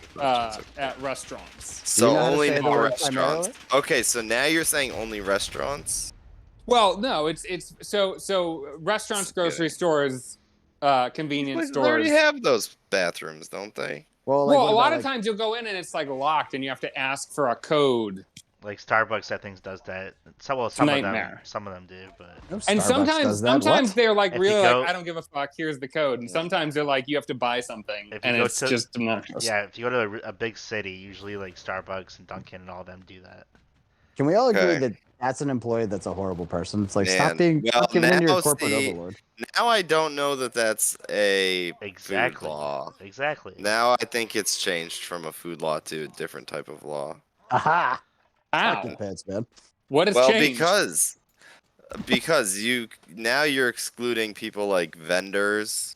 restaurants. So only more restaurants. Okay, so now you're saying only restaurants? Well, no, it's so restaurants, grocery stores, convenience stores. They already have those bathrooms, don't they? Well, a lot of times you'll go in and it's like locked, and you have to ask for a code. Like Starbucks, I think does that. Some of them do, but and sometimes they're like really like, I don't give a fuck. Here's the code, and sometimes they're like, you have to buy something, and it's just obnoxious. Yeah, if you go to a big city, usually like Starbucks and Dunkin' and all of them do that. Can we all agree that that's an employee that's a horrible person? It's like stop giving in your corporate overlord. Now I don't know that that's a food law. Exactly. Now I think it's changed from a food law to a different type of law. Aha! Ow. Pants, man. What has changed? Because you're excluding people like vendors,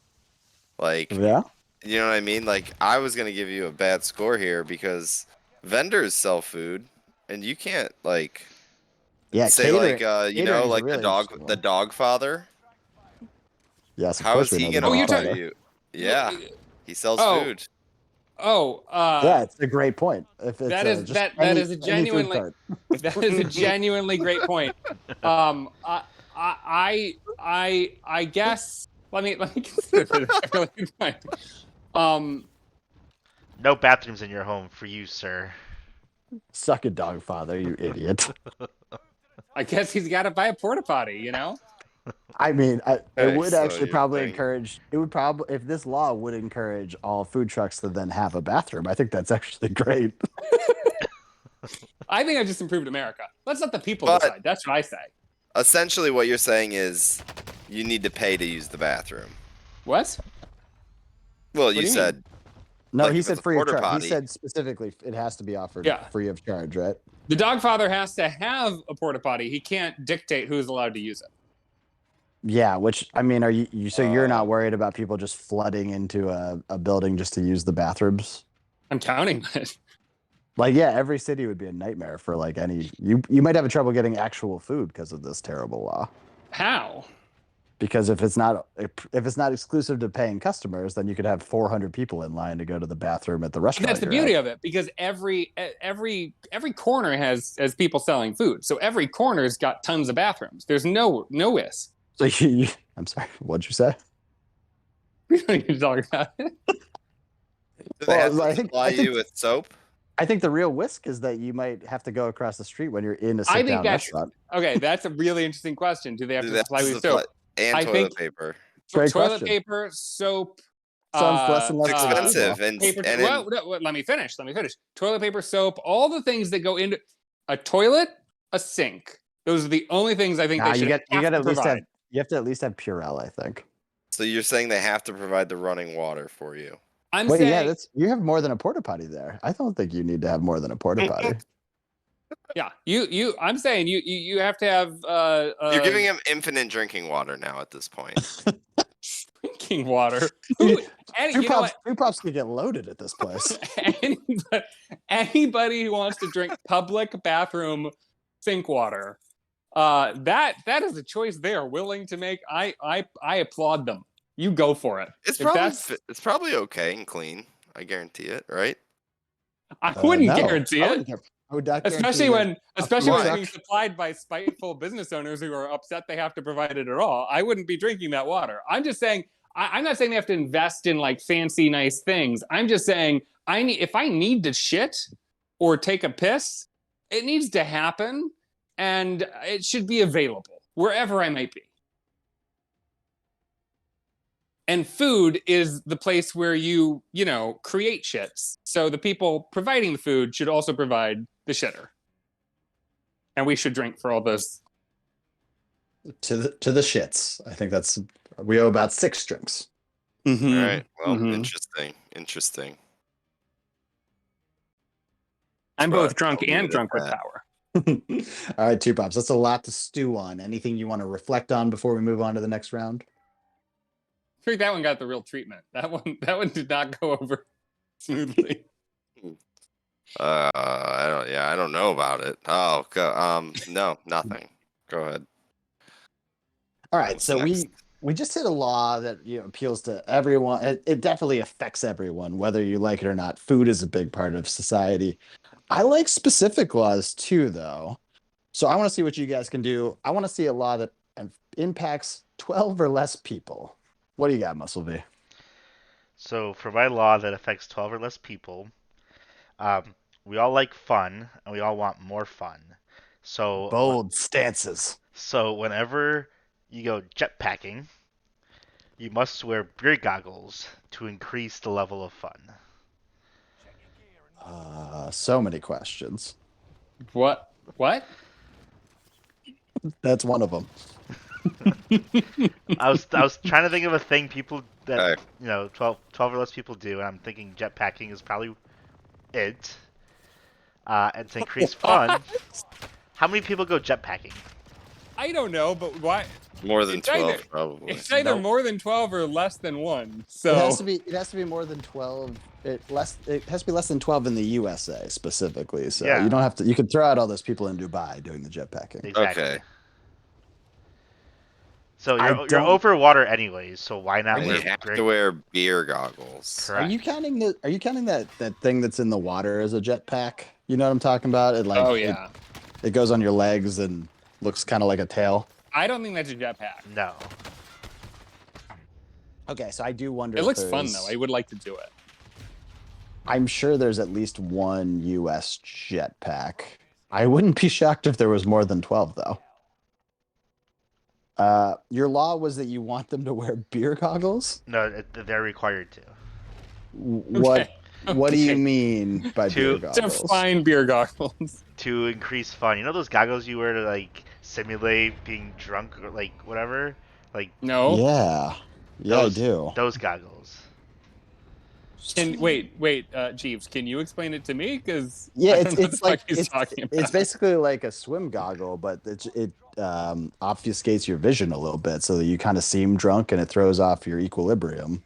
like you know what I mean. Like I was gonna give you a bad score here because vendors sell food, and you can't like say like like the dog father. Yes. How is he gonna offer you? Yeah, he sells food. Yeah, it's a great point. If it's, that is a genuinely great point. I guess let me consider this. No bathrooms in your home for you, sir. Suck a dog, father, you idiot. I guess he's got to buy a porta potty, you know. I mean, it would actually probably encourage. It would probably, if this law would encourage all food trucks to then have a bathroom. I think that's actually great. I think I just improved America. Let's let the people decide. That's what I say. Essentially, what you're saying is you need to pay to use the bathroom. What? Well, you said. No, he said free of charge. He said specifically it has to be offered free of charge, right? The dog father has to have a porta potty. He can't dictate who's allowed to use it. Yeah, which I mean, are you? So you're not worried about people just flooding into a building just to use the bathrooms? I'm counting it. Like, yeah, every city would be a nightmare for like any. You might have trouble getting actual food because of this terrible law. How? Because if it's not exclusive to paying customers, then you could have 400 people in line to go to the bathroom at the restaurant. That's the beauty of it, because every corner has people selling food, so every corner's got tons of bathrooms. There's no risk. So I'm sorry, what'd you say? We don't need to talk about it. Do they have to supply you with soap? I think the real whisk is that you might have to go across the street when you're in a sit-down restaurant. Okay, that's a really interesting question. Do they have to supply you with soap? And toilet paper. Toilet paper, soap. Sounds less and less expensive. Let me finish. Toilet paper, soap, all the things that go into a toilet, a sink. Those are the only things I think they should have to provide. You have to at least have Purell, I think. So you're saying they have to provide the running water for you? You have more than a porta potty there. I don't think you need to have more than a porta potty. Yeah, I'm saying you have to have. You're giving him infinite drinking water now at this point. Drinking water. Two props could get loaded at this place. Anybody who wants to drink public bathroom sink water, that is a choice they are willing to make. I applaud them. You go for it. It's probably okay and clean. I guarantee it, right? I wouldn't guarantee it. Especially when it's being supplied by spiteful business owners who are upset they have to provide it at all. I wouldn't be drinking that water. I'm just saying. I'm not saying they have to invest in like fancy, nice things. I'm just saying if I need to shit or take a piss, it needs to happen, and it should be available wherever I might be. And food is the place where you create shits. So the people providing the food should also provide the shitter. And we should drink for all those. To the shits. I think we owe about 6 drinks. Mm-hmm. All right. Well, Mm-hmm. Interesting. I'm both drunk and drunk with power. All right, Two Pops. That's a lot to stew on. Anything you want to reflect on before we move on to the next round? I think that one got the real treatment. That one did not go over smoothly. I don't know about it. Oh, no, nothing. Go ahead. All right, so we just hit a law that appeals to everyone. It definitely affects everyone, whether you like it or not. Food is a big part of society. I like specific laws too, though. So I want to see what you guys can do. I want to see a law that impacts 12 or less people. What do you got, Muscle V? So for my law that affects 12 or less people, we all like fun and we all want more fun. So Bold stances. So whenever you go jetpacking, you must wear beer goggles to increase the level of fun. So many questions. What? That's one of them. I was trying to think of a thing people that 12 or less people do, and I'm thinking jetpacking is probably it. And to increase fun, how many people go jetpacking? I don't know, but why? More than 12, probably. It's either more than 12 or less than 1. So it has to be more than 12. It has to be less than 12 in the USA specifically. So you don't have to. You can throw out all those people in Dubai doing the jetpacking. Exactly. Okay. So you're over water anyways. So why not? You have to wear beer goggles. Correct. Are you counting that thing that's in the water as a jetpack? You know what I'm talking about? It goes on your legs and looks kind of like a tail. I don't think that's a jetpack. No. Okay, so I do wonder. It looks fun though. I would like to do it. I'm sure there's at least one U.S. jetpack. I wouldn't be shocked if there was more than 12 though. Your law was that you want them to wear beer goggles? No, they're required to. What do you mean by beer goggles? Define beer goggles. To increase fun. You know those goggles you wear to like simulate being drunk or like whatever? Like no. Yeah, I do. Those goggles. Wait, Jeeves, can you explain it to me? Because it's basically like a swim goggle, but it obfuscates your vision a little bit so that you kind of seem drunk and it throws off your equilibrium,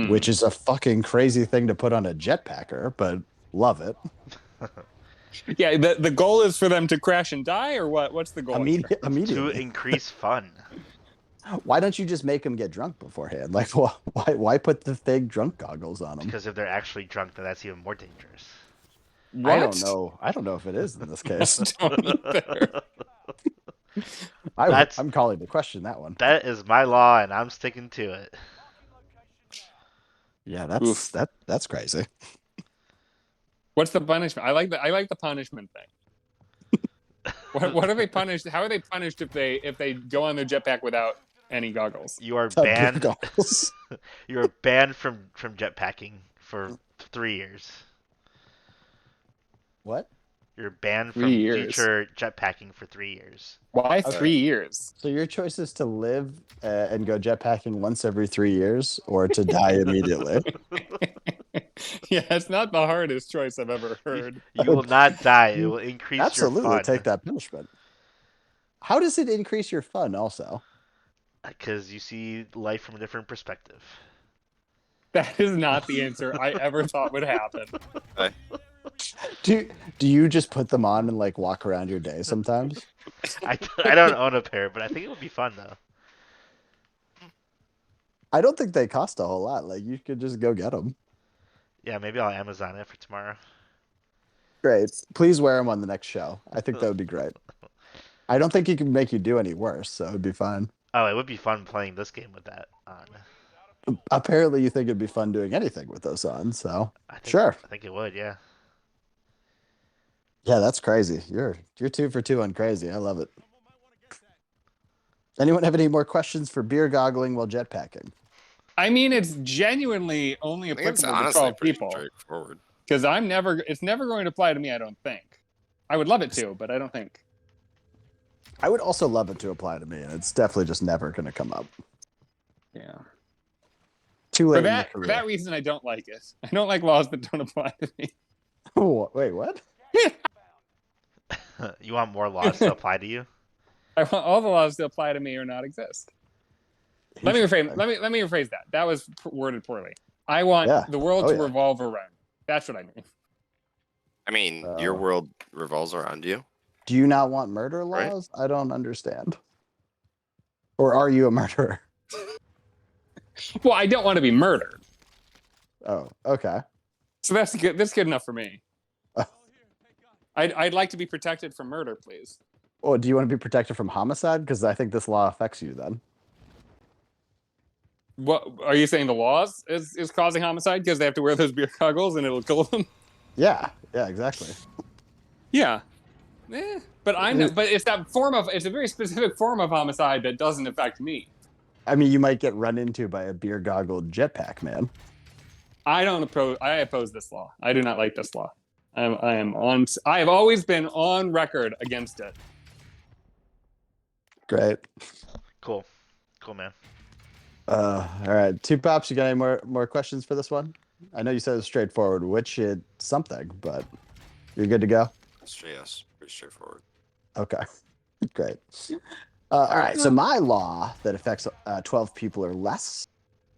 which is a fucking crazy thing to put on a jetpacker, but love it. Yeah, the goal is for them to crash and die, or what? What's the goal? Immediately. To increase fun. Why don't you just make them get drunk beforehand? Like, why put the fake drunk goggles on them? Because if they're actually drunk, then that's even more dangerous. What? I don't know. I don't know if it is in this case. I'm calling to question that one. That is my law, and I'm sticking to it. Yeah, that's crazy. What's the punishment? I like the punishment thing. What are they punished? How are they punished if they go on their jetpack without any goggles? You are banned. You are banned from jetpacking for 3 years. What? You're banned from future jetpacking for 3 years. Why 3 years? So your choice is to live and go jetpacking once every 3 years, or to die immediately. Yeah, it's not the hardest choice I've ever heard. You will not die. It will increase Absolutely your fun. Take that punishment. How does it increase your fun also? Because you see life from a different perspective. That is not the answer I ever thought would happen. Do you just put them on and like walk around your day sometimes? I don't own a pair, but I think it would be fun though. I don't think they cost a whole lot. Like you could just go get them. Yeah, maybe I'll Amazon it for tomorrow. Great. Please wear them on the next show. I think that would be great. I don't think he can make you do any worse, so it would be fine. Oh, it would be fun playing this game with that on. Apparently, you think it'd be fun doing anything with those on, so sure. I think it would, yeah. Yeah, that's crazy. You're 2 for 2 on crazy. I love it. Anyone have any more questions for beer goggling while jetpacking? I mean, it's genuinely only I think it's applicable to honestly 12 pretty people. straightforward. Because it's never going to apply to me, I don't think. I would love it to, but I don't think. I would also love it to apply to me, and it's definitely just never going to come up. Yeah. Too late For in the career. that reason, I don't like it. I don't like laws that don't apply to me. Oh, wait, what? You want more laws to apply to you? I want all the laws to apply to me or not exist. Let me rephrase that. That was worded poorly. I want the world to revolve around. That's what I mean. I mean, your world revolves around you. Do you not want murder laws? Right? I don't understand. Or are you a murderer? Well, I don't want to be murdered. Oh, okay. So that's good. That's good enough for me. I'd like to be protected from murder, please. Oh, do you want to be protected from homicide? Because I think this law affects you then. What are you saying? The laws is causing homicide because they have to wear those beer goggles and it'll kill them. Yeah, exactly. Yeah, but but it's it's a very specific form of homicide that doesn't affect me. I mean, you might get run into by a beer goggled jetpack man. I oppose this law. I do not like this law. I have always been on record against it. Great. Cool, man. All right, Two Pops, you got any more questions for this one? I know you said it was straightforward, which it's something, but you're good to go? Yes, pretty straightforward. Okay, great. All right, so my law that affects 12 people or less.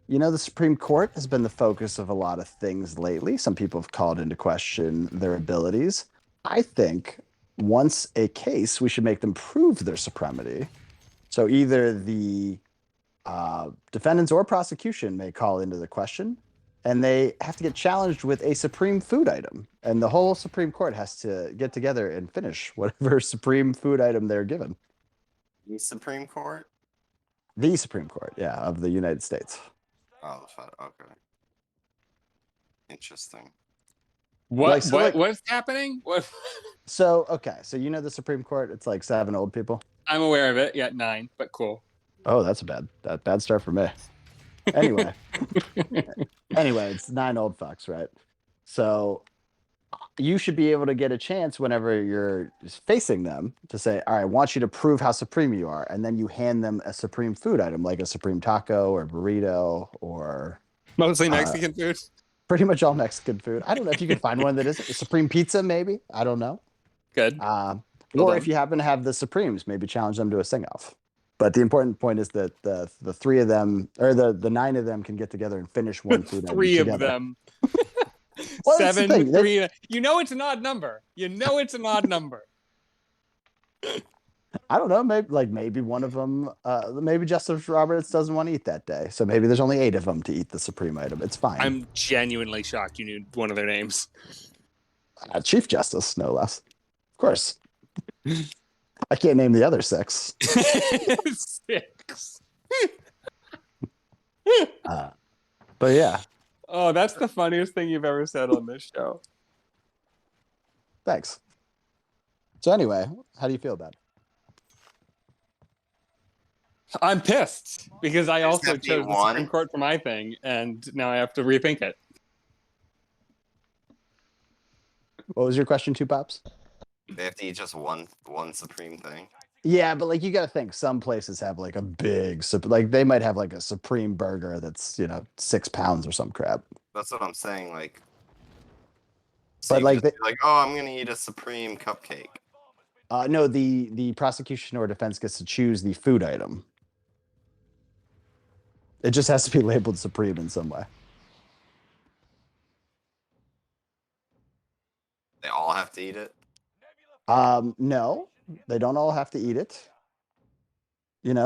You know, the Supreme Court has been the focus of a lot of things lately. Some people have called into question their abilities. I think once a case, we should make them prove their supremacy. So either the defendants or prosecution may call into the question, and they have to get challenged with a supreme food item. And the whole Supreme Court has to get together and finish whatever supreme food item they're given. The Supreme Court? The Supreme Court, yeah, of the United States. Oh, okay. Interesting. What's happening? What? So you know the Supreme Court? It's like 7 old people. I'm aware of it. Yeah, 9, but cool. Oh, that's a bad start for me. Anyway, it's 9 old fucks, right? So you should be able to get a chance whenever you're facing them to say, all right, I want you to prove how supreme you are. And then you hand them a supreme food item, like a supreme taco or burrito or... Mostly Mexican food? Pretty much all Mexican food. I don't know if you can find one that is a supreme pizza, maybe. I don't know. Good. Or if you happen to have the Supremes, maybe challenge them to a sing-off. But the important point is that the 3 of them, or the 9 of them, can get together and finish one food item 3 together. of them. Well, 7, 3. You know it's an odd number. I don't know. Maybe one of them. Maybe Justice Roberts doesn't want to eat that day, so maybe there's only 8 of them to eat the supreme item. It's fine. I'm genuinely shocked you knew one of their names. Chief Justice, no less. Of course. I can't name the other 6. 6. But yeah. Oh, that's the funniest thing you've ever said on this show. Thanks. So anyway, how do you feel about it? I'm pissed because I also chose the Supreme Court for my thing, and now I have to rethink it. What was your question, Two Pops? They have to eat just one supreme thing. Yeah, but you got to think some places have like a big, they might have like a supreme burger that's 6 pounds or some crap. That's what I'm saying. Like, but I'm gonna eat a supreme cupcake. No, the prosecution or defense gets to choose the food item. It just has to be labeled supreme in some way. They all have to eat it? No, they don't all have to eat it.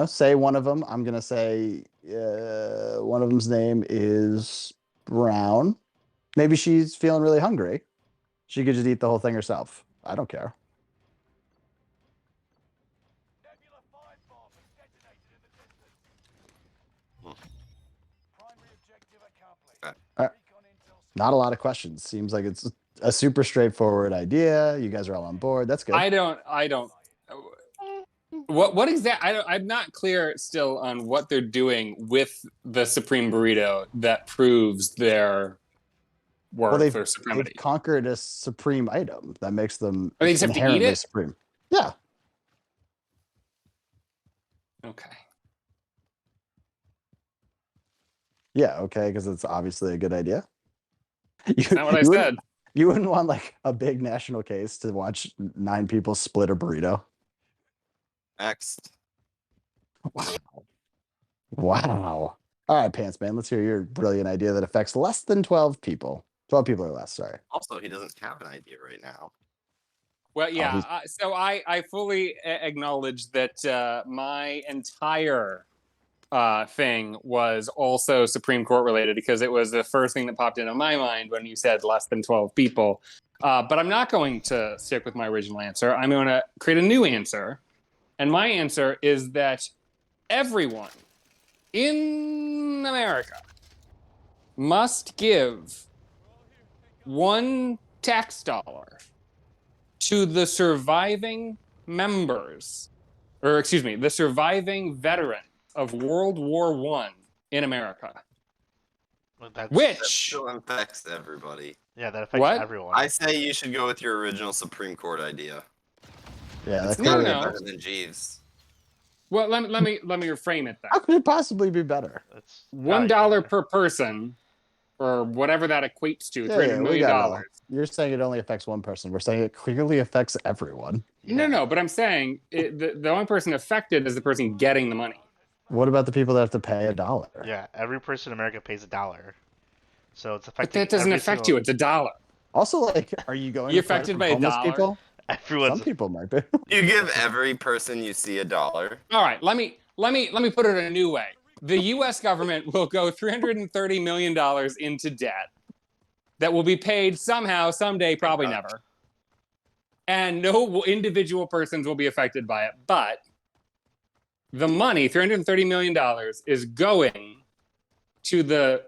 Say one of them. I'm going to say one of them's name is Brown. Maybe she's feeling really hungry. She could just eat the whole thing herself. I don't care. Not a lot of questions. Seems like it's a super straightforward idea. You guys are all on board. That's good. I don't. What exactly? I'm not clear still on what they're doing with the Supreme Burrito that proves their worth or supremacy. They've conquered a supreme item that makes them Or they just have to eat inherently it? supreme. Yeah. Okay. Yeah, okay, because it's obviously a good idea. That's not what I said. You wouldn't want like a big national case to watch 9 people split a burrito. Next. Wow. All right, Pants Man, let's hear your brilliant idea that affects less than 12 people. 12 people or less, sorry. Also, he doesn't have an idea right now. Well, yeah. So I fully acknowledge that my entire thing was also Supreme Court related because it was the first thing that popped into my mind when you said less than 12 people. But I'm not going to stick with my original answer. I'm going to create a new answer. And my answer is that everyone in America must give $1 tax dollar to the surviving members, or excuse me, the surviving veterans of World War I in America. Well, that still affects everybody. Yeah, that affects everyone. I say you should go with your original Supreme Court idea. Yeah, that's better than Jeeves. Well, let me reframe it then. How could it possibly be better? That's $1 per person, or whatever that equates to, $300 million. You're saying it only affects one person. We're saying it clearly affects everyone. Yeah. No, but I'm saying the only person affected is the person getting the money. What about the people that have to pay $1? Yeah, every person in America pays $1. So it's affecting. But that doesn't affect you. It's $1. Also, like, are you going? You affected by $1? People? Some people might be. You give every person you see $1. All right, let me put it a new way. The U.S. government will go $330 million into debt that will be paid somehow, someday, probably never. And no individual persons will be affected by it. But the money, $330 million, is going to the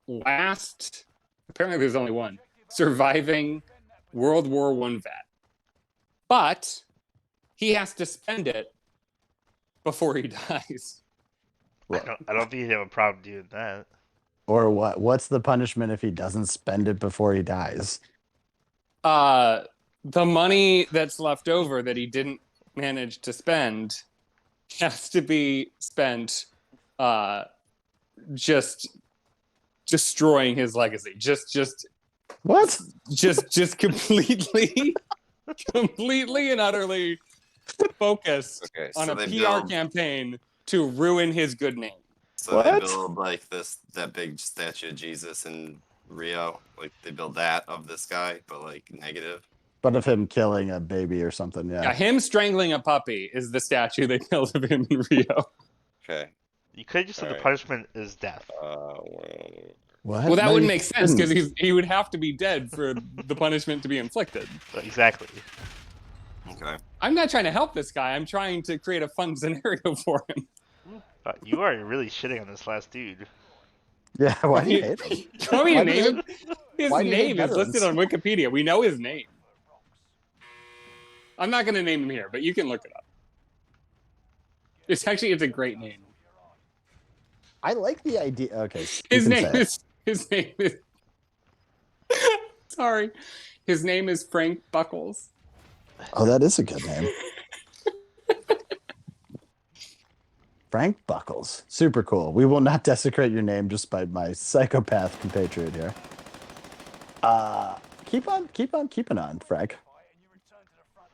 last, apparently there's only one, surviving World War I vet. But he has to spend it before he dies. I don't think he'd have a problem doing that. Or what? What's the punishment if he doesn't spend it before he dies? The money that's left over that he didn't manage to spend has to be spent just destroying his legacy. Just what? Just completely and utterly focused on a PR campaign to ruin his good name. So they build like that big statue of Jesus in Rio. Like they build that of this guy, but like negative. But of him killing a baby or something, yeah. Yeah, him strangling a puppy is the statue they built of him in Rio. Okay. You could have just said the punishment is death. What? Well, that wouldn't make sense because he would have to be dead for the punishment to be inflicted. Exactly. Okay. I'm not trying to help this guy. I'm trying to create a fun scenario for him. You are really shitting on this last dude. Yeah, why do you hate him? Tell me name him. His name is listed on Wikipedia. We know his name. I'm not going to name him here, but you can look it up. It's a great name. I like the idea. Okay. His name is sorry. His name is Frank Buckles. Oh, that is a good name. Frank Buckles. Super cool. We will not desecrate your name just by my psychopath compatriot here. Keep on keeping on, Frank.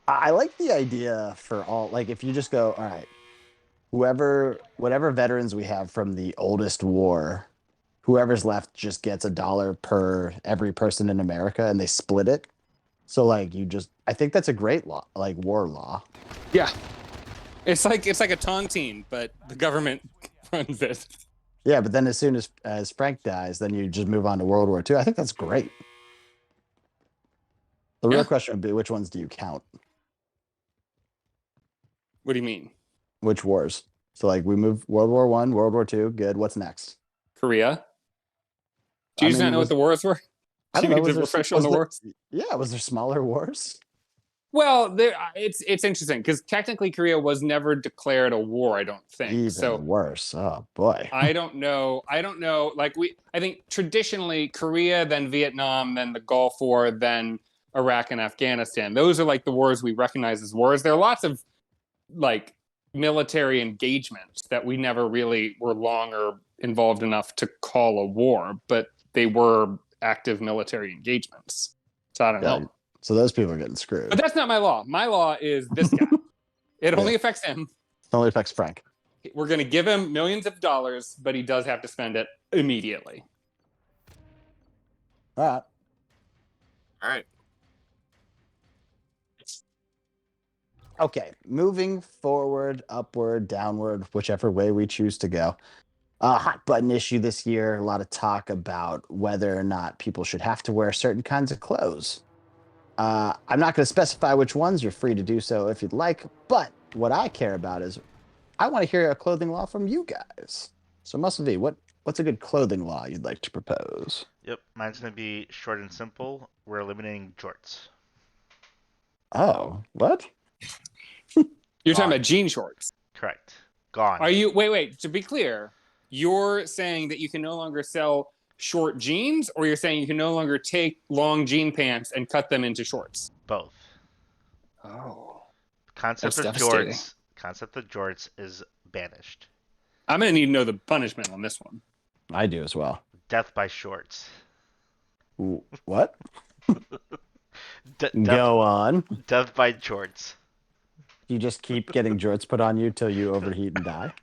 I like the idea for all, like, if you just go, all right, whatever veterans we have from the oldest war, whoever's left just gets $1 per every person in America, and they split it. So, like, I think that's a great law, like war law. Yeah. It's like a taunting, but the government runs it. Yeah, but then as soon as Frank dies, then you just move on to World War II. I think that's great. The real question would be, which ones do you count? What do you mean? Which wars? So, like, we move World War I, World War II. Good. What's next? Korea. Do you not know what the wars were? I don't know. Was refresh on the wars? Yeah, was there smaller wars? Well, it's interesting because technically Korea was never declared a war. I don't think. Even so. Worse. Oh boy. I don't know. Like I think traditionally Korea, then Vietnam, then the Gulf War, then Iraq and Afghanistan. Those are like the wars we recognize as wars. There are lots of like military engagements that we never really were long or involved enough to call a war, but they were active military engagements. So I don't know. So those people are getting screwed. But that's not my law. My law is this guy. It only affects him. It only affects Frank. We're going to give him millions of dollars, but he does have to spend it immediately. All right. Okay, moving forward, upward, downward, whichever way we choose to go. A hot button issue this year. A lot of talk about whether or not people should have to wear certain kinds of clothes. I'm not going to specify which ones. You're free to do so if you'd like. But what I care about is I want to hear a clothing law from you guys. So, Muscle V, what's a good clothing law you'd like to propose? Yep, mine's going to be short and simple. We're eliminating jorts. Oh, what? You're talking about jean shorts. Correct. Gone. Are you? Wait. To be clear, you're saying that you can no longer sell short jeans, or you're saying you can no longer take long jean pants and cut them into shorts? Both. Oh. Concept of jorts is banished. I'm going to need to know the punishment on this one. I do as well. Death by shorts. What? Go on. Death by jorts. You just keep getting jorts put on you till you overheat and die?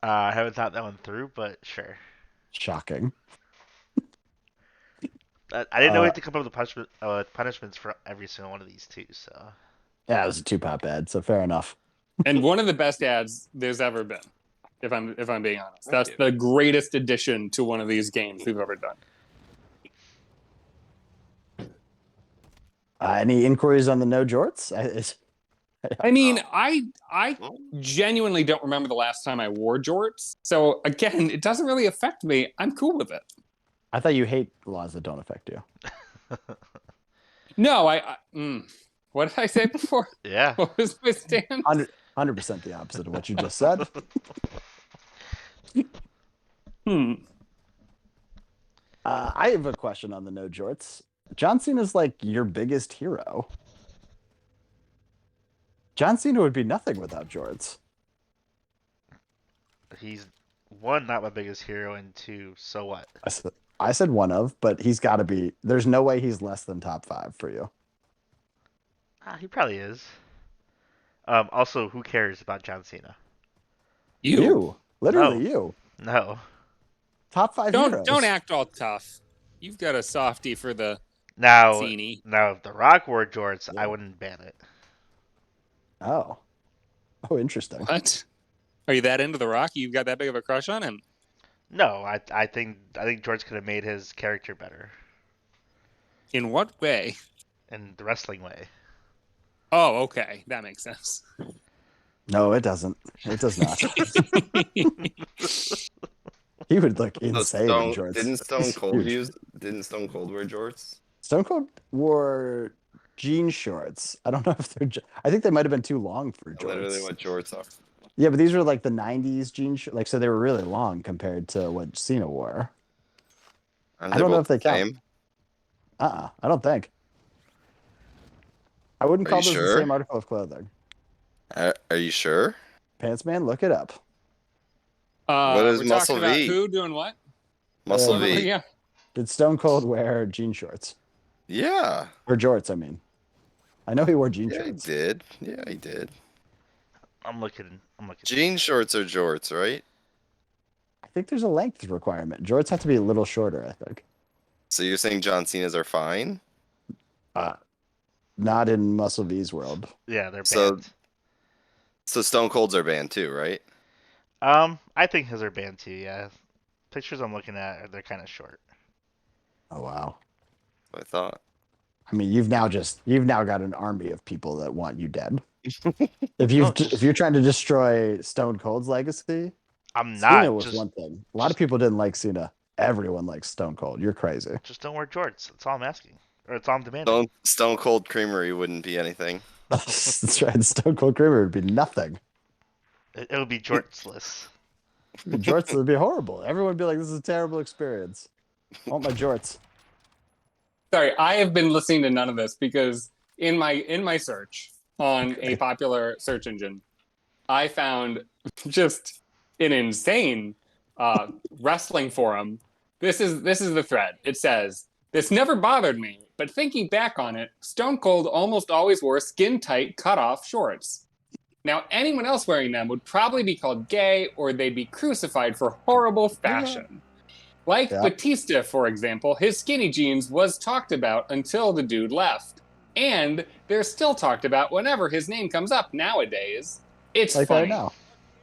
I haven't thought that one through, but sure. Shocking. I didn't know we had to come up with punishments for every single one of these too. So yeah, it was a 2-pop ad, so fair enough. And one of the best ads there's ever been, if I'm being honest. That's the greatest addition to one of these games we've ever done. Any inquiries on the no jorts? I mean, I genuinely don't remember the last time I wore jorts. So again, it doesn't really affect me. I'm cool with it. I thought you hate laws that don't affect you. No, what did I say before? Yeah. What was my stand? 100% the opposite of what you just said. I have a question on the no jorts. John Cena is like your biggest hero. John Cena would be nothing without jorts. He's one, not my biggest hero, and two, so what? I said one of, but he's got to be. There's no way he's less than top 5 for you. He probably is. Also, who cares about John Cena? You. Literally No. you. No. Top 5 heroes. Don't act all tough. You've got a softie for the Now, Cena. if The Rock wore jorts, Yeah. I wouldn't ban it. Oh, interesting. What? Are you that into The Rock? You've got that big of a crush on him? No, I think jorts could have made his character better In what way? in the wrestling way. Oh, okay. That makes sense. No, it doesn't. It does not. He would look insane in jorts. Didn't Stone Cold wear jorts? Stone Cold wore jean shorts. I don't know if they're. I think they might have been too long for jorts. Literally what jorts are. Yeah, but these were like the '90s jean shorts. Like, so they were really long compared to what Cena wore. I don't know if they count. I don't think. I wouldn't call those the same article of clothing. Are you sure? Pants Man, look it up. What is we're Muscle talking about V? who doing what? Muscle V. Yeah. Did Stone Cold wear jean shorts? Yeah. Or jorts, I mean. I know he wore jean shorts. He did. Yeah, he did. I'm looking. Jean shorts or jorts, right? I think there's a length requirement. Jorts have to be a little shorter, I think. So you're saying John Cena's are fine? Not in Muscle V's world. Yeah, they're So- banned. So Stone Cold's are banned too, right? I think his are banned too. Yeah, pictures I'm looking at, they're kind of short. Oh wow. I thought. I mean, you've now got an army of people that want you dead. If you're trying to destroy Stone Cold's legacy, I'm not. Cena was one thing. A lot of people didn't like Cena. Everyone likes Stone Cold. You're crazy. Just don't wear jorts. That's all I'm asking. Or it's on demand. Stone Cold Creamery wouldn't be anything. That's right. Stone Cold Creamery would be nothing. It would be jortsless. Jorts would be horrible. Everyone would be like, "This is a terrible experience. I want my jorts." Sorry, I have been listening to none of this because in my search on a popular search engine, I found just an insane wrestling forum. This is the thread. It says, "This never bothered me, but thinking back on it, Stone Cold almost always wore skin-tight cut-off shorts. Now, anyone else wearing them would probably be called gay or they'd be crucified for horrible fashion. Like Batista, for example, his skinny jeans was talked about until the dude left. And they're still talked about whenever his name comes up nowadays. It's like funny. Right now.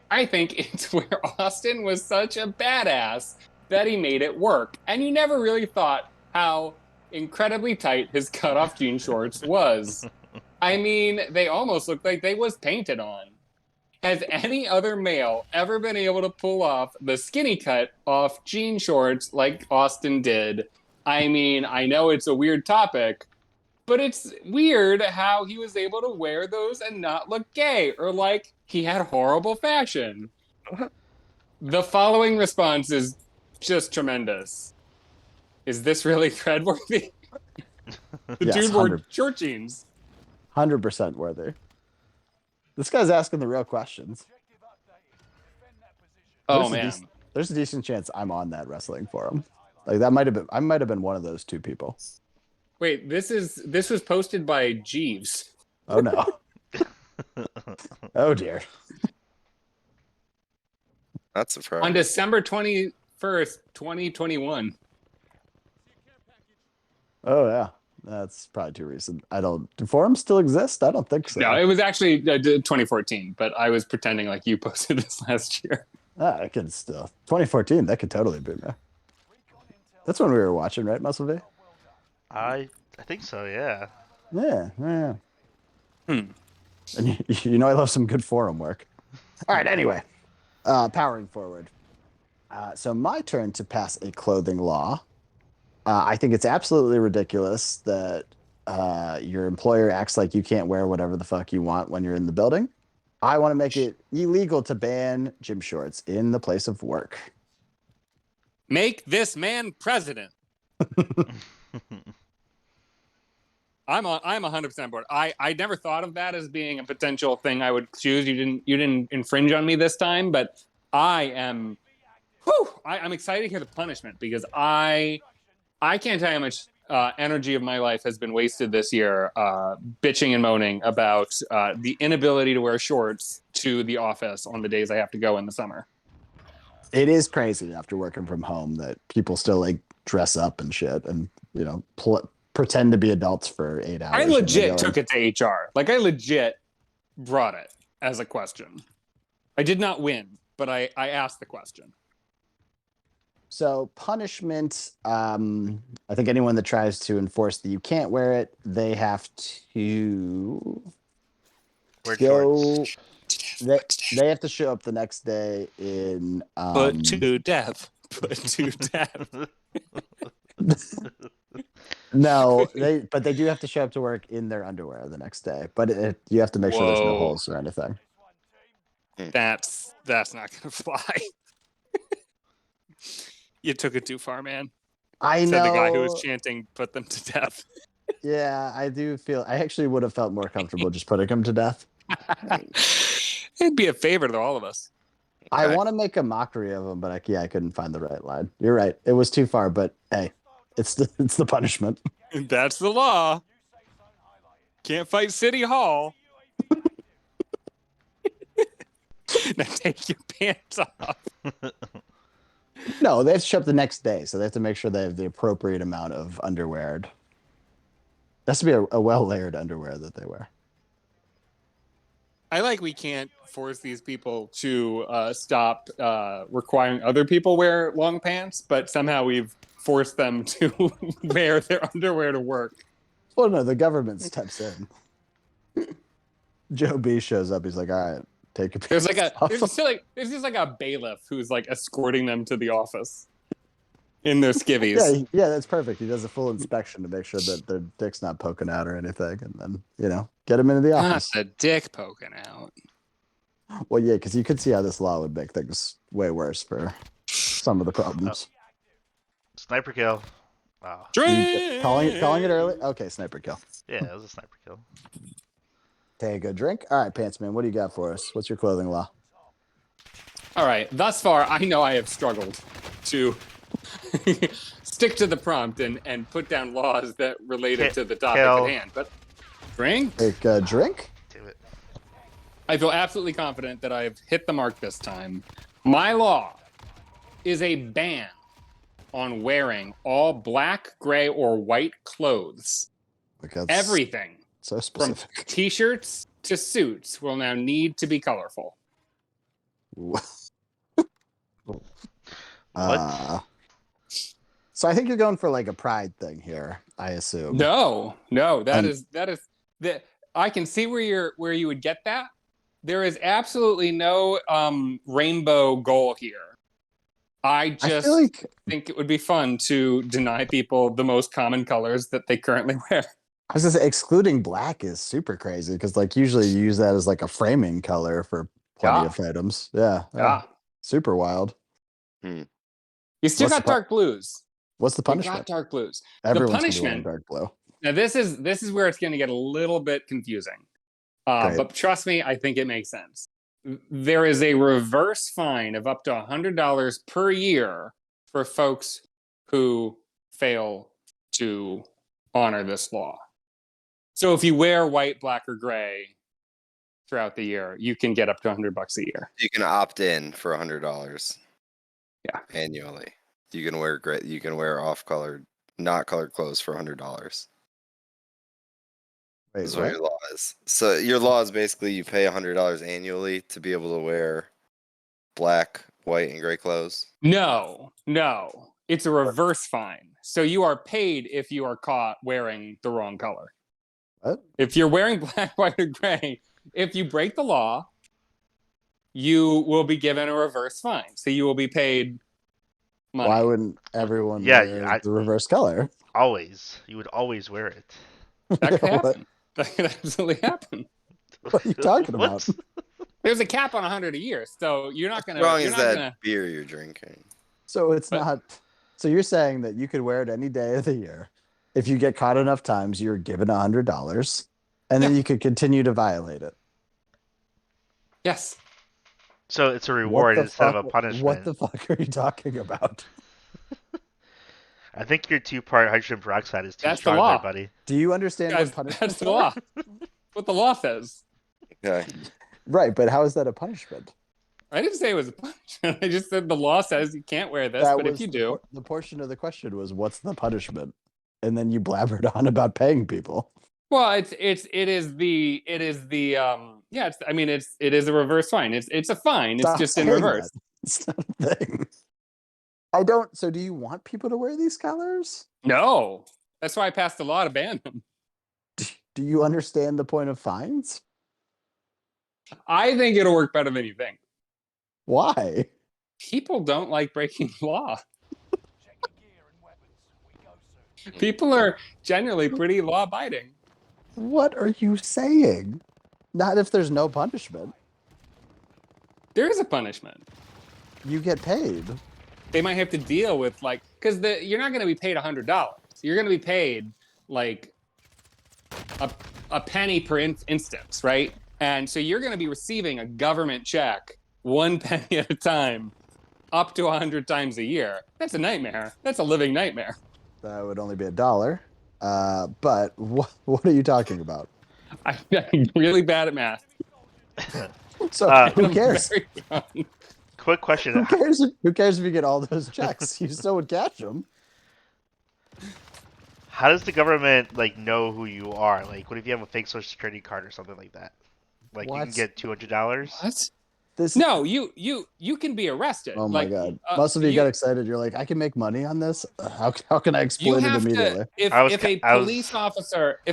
I think it's where Austin was such a badass that he made it work. And you never really thought how incredibly tight his cutoff jean shorts was. I mean, they almost looked like they was painted on. Has any other male ever been able to pull off the skinny cut off jean shorts like Austin did? I mean, I know it's a weird topic, but it's weird how he was able to wear those and not look gay or like he had horrible fashion. The following response is just tremendous. Is this really threadworthy? The dude wore short jeans. 100% worthy. This guy's asking the real questions. Oh man, there's a decent chance I'm on that wrestling forum. Like that might have been. I might have been one of those two people. Wait, this was posted by Jeeves. Oh no. Oh dear. That's surprising. On December 21st, 2021. Oh yeah. That's probably too recent. Do forums still exist? I don't think so. No, it was actually 2014, but I was pretending like you posted this last year. I could still. 2014, that could totally be me. That's when we were watching, right, Muscle V? I think so, yeah. Yeah. And you know I love some good forum work. All right, anyway. Powering forward. So my turn to pass a clothing law. I think it's absolutely ridiculous that your employer acts like you can't wear whatever the fuck you want when you're in the building. I want to make it illegal to ban gym shorts in the place of work. Make this man president. I'm 100% board. I never thought of that as being a potential thing I would choose. You didn't infringe on me this time, but I'm excited to hear the punishment because I can't tell you how much energy of my life has been wasted this year bitching and moaning about the inability to wear shorts to the office on the days I have to go in the summer. It is crazy after working from home that people still like dress up and shit and, you know, pretend to be adults for 8 hours. I legit took it to HR. Like I legit brought it as a question. I did not win, but I asked the question. So punishment, I think anyone that tries to enforce that you can't wear it, they have to go. They have to show up the next day in. Put to death. Put to death. No, they do have to show up to work in their underwear the next day. But you have to make sure there's no holes or anything. That's not gonna fly. You took it too far, man. I know. Said the guy who was chanting, "Put them to death." Yeah, I do feel. I actually would have felt more comfortable just putting him to death. It'd be a favor to all of us. I want to make a mockery of him, but I couldn't find the right line. You're right. It was too far, but hey, it's the punishment. That's the law. Can't fight City Hall. Now take your pants off. No, they have to show up the next day, so they have to make sure they have the appropriate amount of underwear. It has to be a well-layered underwear that they wear. I like we can't force these people to stop requiring other people wear long pants, but somehow we've forced them to wear their underwear to work. Well, no, the government steps in. Joe B shows up. He's like, "All right, take your pants off." There's just like a bailiff who's like escorting them to the office. in their skivvies. Yeah, that's perfect. He does a full inspection to make sure that their dick's not poking out or anything, and then get him into the Not office. the dick poking out. Well, yeah, because you could see how this law would make things way worse for some of the problems. Sniper kill. Wow. Calling it early. Okay, sniper kill. Yeah, it was a sniper kill. Take a good drink. All right, Pantsman, what do you got for us? What's your clothing law? All right. Thus far, I know I have struggled to stick to the prompt and put down laws that related to the topic at hand. But drink. Take a drink. Do it. I feel absolutely confident that I've hit the mark this time. My law is a ban on wearing all black, gray, or white clothes. Everything so specific. From t-shirts to suits will now need to be colorful. What? So I think you're going for like a pride thing here, I assume. No, that is I can see where you would get that. There is absolutely no rainbow goal here. I just think it would be fun to deny people the most common colors that they currently wear. I was gonna say excluding black is super crazy because like usually you use that as like a framing color for plenty of items. Yeah. Super wild. You still got dark blues. What's the punishment? You got dark blues. Everyone's the punishment, dark blue. Now this is where it's going to get a little bit confusing. But trust me, I think it makes sense. There is a reverse fine of up to $100 per year for folks who fail to honor this law. So if you wear white, black, or gray throughout the year, you can get up to $100 a year. You can opt in for $100. Yeah, annually. You can wear gray. You can wear off-colored, not colored clothes for $100. Wait, That's what your law is. So your law is basically you pay $100 annually to be able to wear black, white, and gray clothes. No. It's a reverse fine. So you are paid if you are caught wearing the wrong color. What? If you're wearing black, white, or gray, if you break the law, you will be given a reverse fine. So you will be paid money. Why wouldn't everyone wear the reverse color? Always. You would always wear it. That could happen. That could absolutely happen. What are you talking about? There's a cap on 100 a year, so you're not going to... As long as that beer you're drinking. So it's not... So you're saying that you could wear it any day of the year. If you get caught enough times, you're given $100, and then you could continue to violate it. Yes. So it's a reward instead of a punishment. What the fuck are you talking about? I think your 2-part hydrogen peroxide is too strong there, buddy. Do you understand what punishment? That's the law. What the law says. Okay. Right, but how is that a punishment? I didn't say it was a punishment. I just said the law says you can't wear this, but if you do... The portion of the question was, what's the punishment? And then you blabbered on about paying people. Well, it is a reverse fine. It's a fine. It's just in reverse. It's not a thing. So do you want people to wear these colors? No. That's why I passed a law to ban them. Do you understand the point of fines? I think it'll work better than you think. Why? People don't like breaking the law. People are generally pretty law-abiding. What are you saying? Not if there's no punishment. There is a punishment. You get paid. They might have to deal with because you're not going to be paid $100. You're going to be paid like a penny per instance, right? And so you're going to be receiving a government check 1 penny at a time, up to 100 times a year. That's a nightmare. That's a living nightmare. That would only be $1. But what are you talking about? I'm really bad at math. So who cares? Quick question. Who cares if you get all those checks? You still would catch them. How does the government know who you are? What if you have a fake social security card or something like that? You can get $200. What? No, you can be arrested. Oh my god! Most of you got excited. You're like, I can make money on this. How can I exploit it immediately? If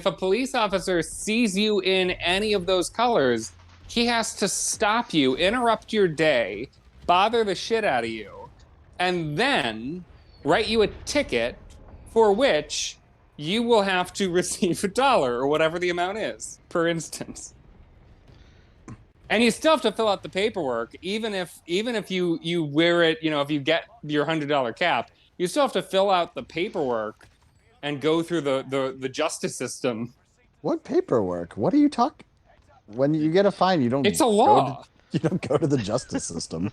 a police officer sees you in any of those colors, he has to stop you, interrupt your day, bother the shit out of you, and then write you a ticket for which you will have to receive $1 or whatever the amount is per instance. And you still have to fill out the paperwork, even if you wear it, if you get your $100 cap, you still have to fill out the paperwork and go through the justice system. What paperwork? What are you talking? When you get a fine, you don't. It's a law. You don't go to the justice system.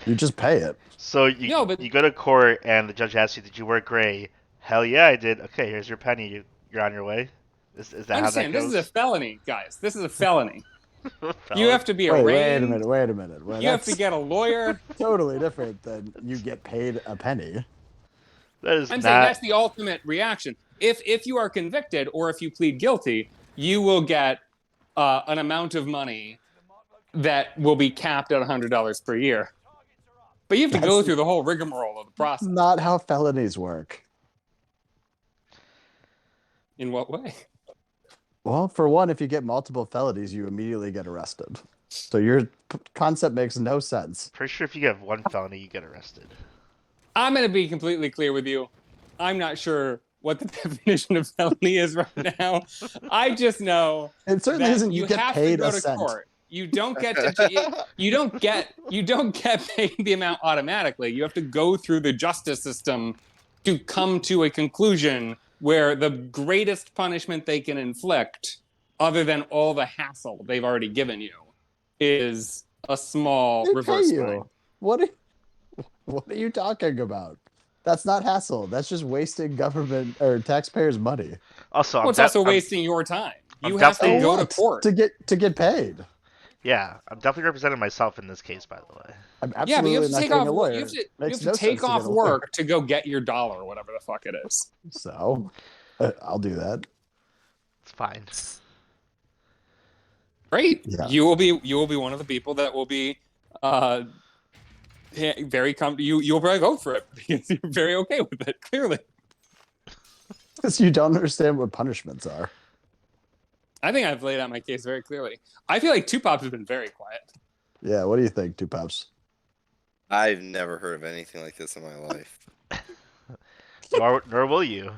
You just pay it. So you go to court and the judge asks you, "Did you wear gray?" Hell yeah, I did. Okay, here's your penny. You're on your way. Is that how that goes? This is a felony, guys. This is a felony. You have to be arraigned. Wait a minute. You have to get a lawyer. Totally different than you get paid a penny. I'm saying that's the ultimate reaction. If you are convicted or if you plead guilty, you will get an amount of money that will be capped at $100 per year. But you have to go through the whole rigmarole of the process. Not how felonies work. In what way? Well, for one, if you get multiple felonies, you immediately get arrested. So your concept makes no sense. Pretty sure if you have one felony, you get arrested. I'm going to be completely clear with you. I'm not sure what the definition of felony is right now. I just know it certainly isn't. You get paid to go to court. You don't get you don't get paid the amount automatically. You have to go through the justice system to come to a conclusion where the greatest punishment they can inflict, other than all the hassle they've already given you, is a small reverse fine. What are you talking about? That's not hassle. That's just wasting government or taxpayers' money. Also, it's also wasting your time. You have to go to court to get paid. Yeah, I'm definitely representing myself in this case, by the way. I'm absolutely but you have to take off. You have to take off work to go get your $1 or whatever the fuck it is. So, I'll do that. It's fine. Great. Yeah. You will be one of the people that will be very you'll probably vote for it because you're very okay with it. Clearly, because you don't understand what punishments are. I think I've laid out my case very clearly. I feel like Two Pops has been very quiet. Yeah, what do you think, Two Pops? I've never heard of anything like this in my life. Nor will you.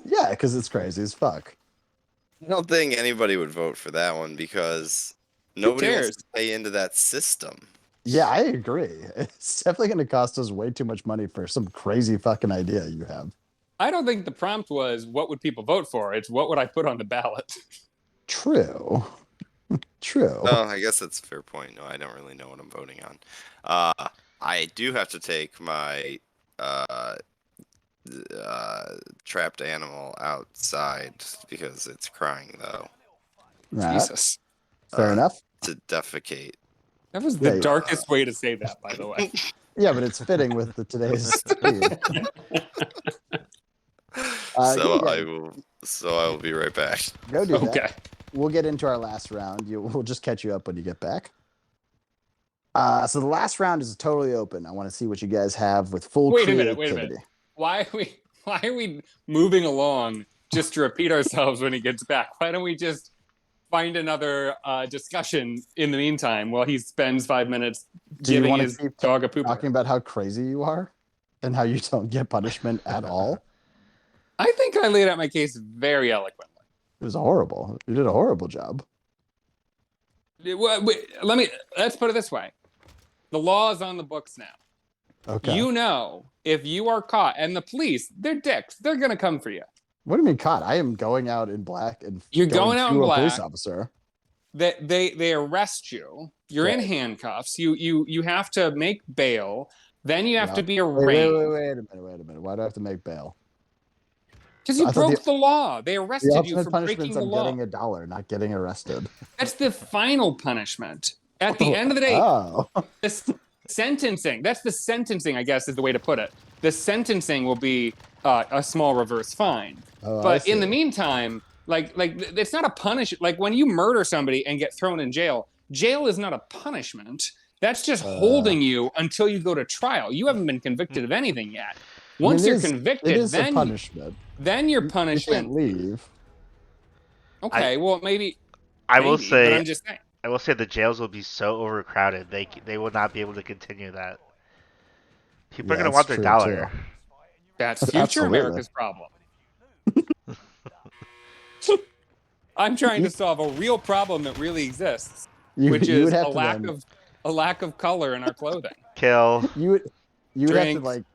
Yeah, because it's crazy as fuck. I don't think anybody would vote for that one because nobody wants to pay into that system. Yeah, I agree. It's definitely going to cost us way too much money for some crazy fucking idea you have. I don't think the prompt was, what would people vote for? It's, what would I put on the ballot? True. True. No, I guess that's a fair point. No, I don't really know what I'm voting on. I do have to take my trapped animal outside because it's crying, though. Right. Jesus. Fair enough. To defecate. That was the darkest way to say that, by the way. Yeah, but it's fitting with today's theme. I will be right back. Go do that. Okay. We'll get into our last round. We'll just catch you up when you get back. So the last round is totally open. I want to see what you guys have with full creativity. Wait a minute. Why are we moving along just to repeat ourselves when he gets back? Why don't we just find another discussion in the meantime while he spends 5 minutes giving his dog a poop? Talking about how crazy you are and how you don't get punishment at all. I think I laid out my case very eloquently. It was horrible. You did a horrible job. Let's put it this way. The law is on the books now. Okay. You know, if you are caught, and the police, they're dicks. They're going to come for you. What do you mean caught? I am going out in black and you're going out in black. Police officer. They arrest you. You're in handcuffs. You have to make bail. Then you have to be arraigned. Wait a minute. Why do I have to make bail? Because you broke the law. They arrested you for breaking the law. I'm getting $1, not getting arrested. That's the final punishment. At the end of the day, the sentencing. That's the sentencing, I guess, is the way to put it. The sentencing will be a small reverse fine. But in the meantime, like it's not a punishment. Like when you murder somebody and get thrown in jail, jail is not a punishment. That's just holding you until you go to trial. You haven't been convicted of anything yet. Once you're convicted, then punishment. Then your punishment. You can't leave. Okay, well maybe. I will say. But I'm just saying. I will say the jails will be so overcrowded they will not be able to continue that. People are going to want their $1. That's future Absolutely. America's problem. I'm trying to solve a real problem that really exists, which is a lack of color in our clothing. Kill. You would have to Drink.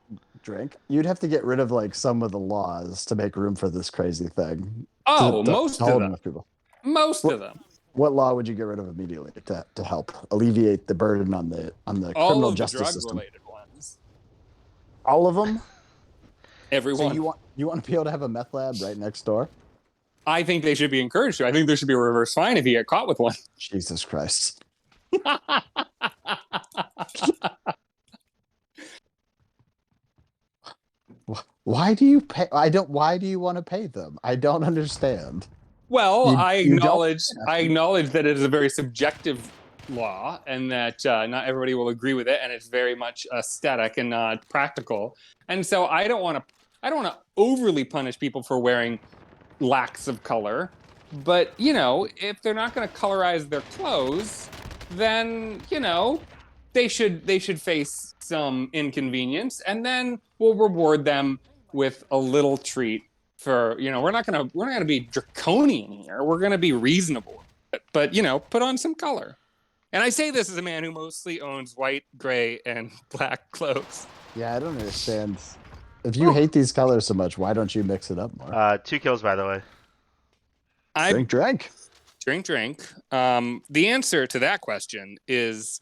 drink. You'd have to get rid of some of the laws to make room for this crazy thing. Oh, most of them. People. Most of them. What law would you get rid of immediately to help alleviate the burden on the criminal justice system? All of the drug-related ones. All of them? Everyone. So you want to be able to have a meth lab right next door? I think they should be encouraged to. I think there should be a reverse fine if you get caught with one. Jesus Christ. Why do you pay? Why do you want to pay them? I don't understand. Well, I acknowledge that it is a very subjective law, and that not everybody will agree with it, and it's very much aesthetic and not practical. And so I don't want to overly punish people for wearing lacks of color, but if they're not going to colorize their clothes, then they should face some inconvenience, and then we'll reward them with a little treat for we're not gonna be draconian here. We're gonna be reasonable, but put on some color. And I say this as a man who mostly owns white, gray, and black clothes. Yeah, I don't understand. If you hate these colors so much, why don't you mix it up more? 2 kills, by the way. Drink. The answer to that question is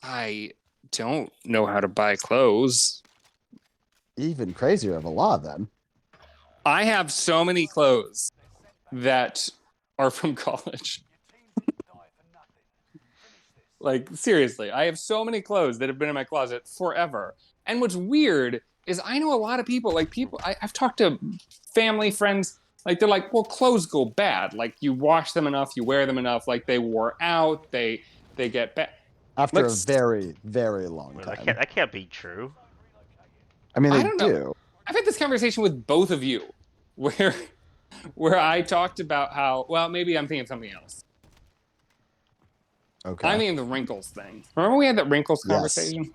I don't know how to buy clothes. Even crazier of a law, then. I have so many clothes that are from college. Like, seriously, I have so many clothes that have been in my closet forever. And what's weird is I know a lot of people, I've talked to family, friends, they're like, well, clothes go bad. Like, you wash them enough, you wear them enough, they wore out, they get bad. After a very, very long time. That can't be true. I mean, I don't know. I've had this conversation with both of you where I talked about how, well, maybe I'm thinking of something else. Okay. I mean the wrinkles thing. Remember we had that wrinkles conversation?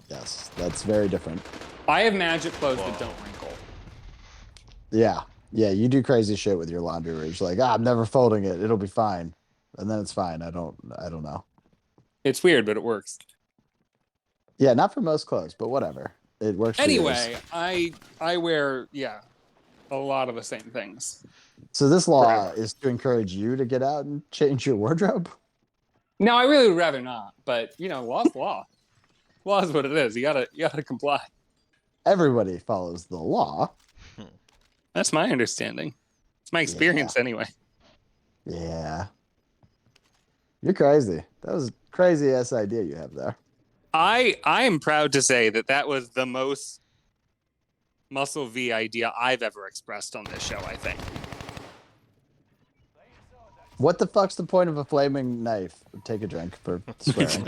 Yes, that's very different. I have magic clothes that don't wrinkle. Yeah, you do crazy shit with your laundry where you're like, I'm never folding it. It'll be fine. And then it's fine. I don't know. It's weird, but it works. Yeah, not for most clothes, but whatever. It works. Anyway, I wear a lot of the same things. So this law is to encourage you to get out and change your wardrobe? No, I really would rather not. But law's law. Law is what it is. You gotta comply. Everybody follows the law. That's my understanding. It's my experience anyway. Yeah. You're crazy. That was a crazy ass idea you have there. I am proud to say that was the most Muscle V idea I've ever expressed on this show, I think. What the fuck's the point of a flaming knife? Take a drink for swearing.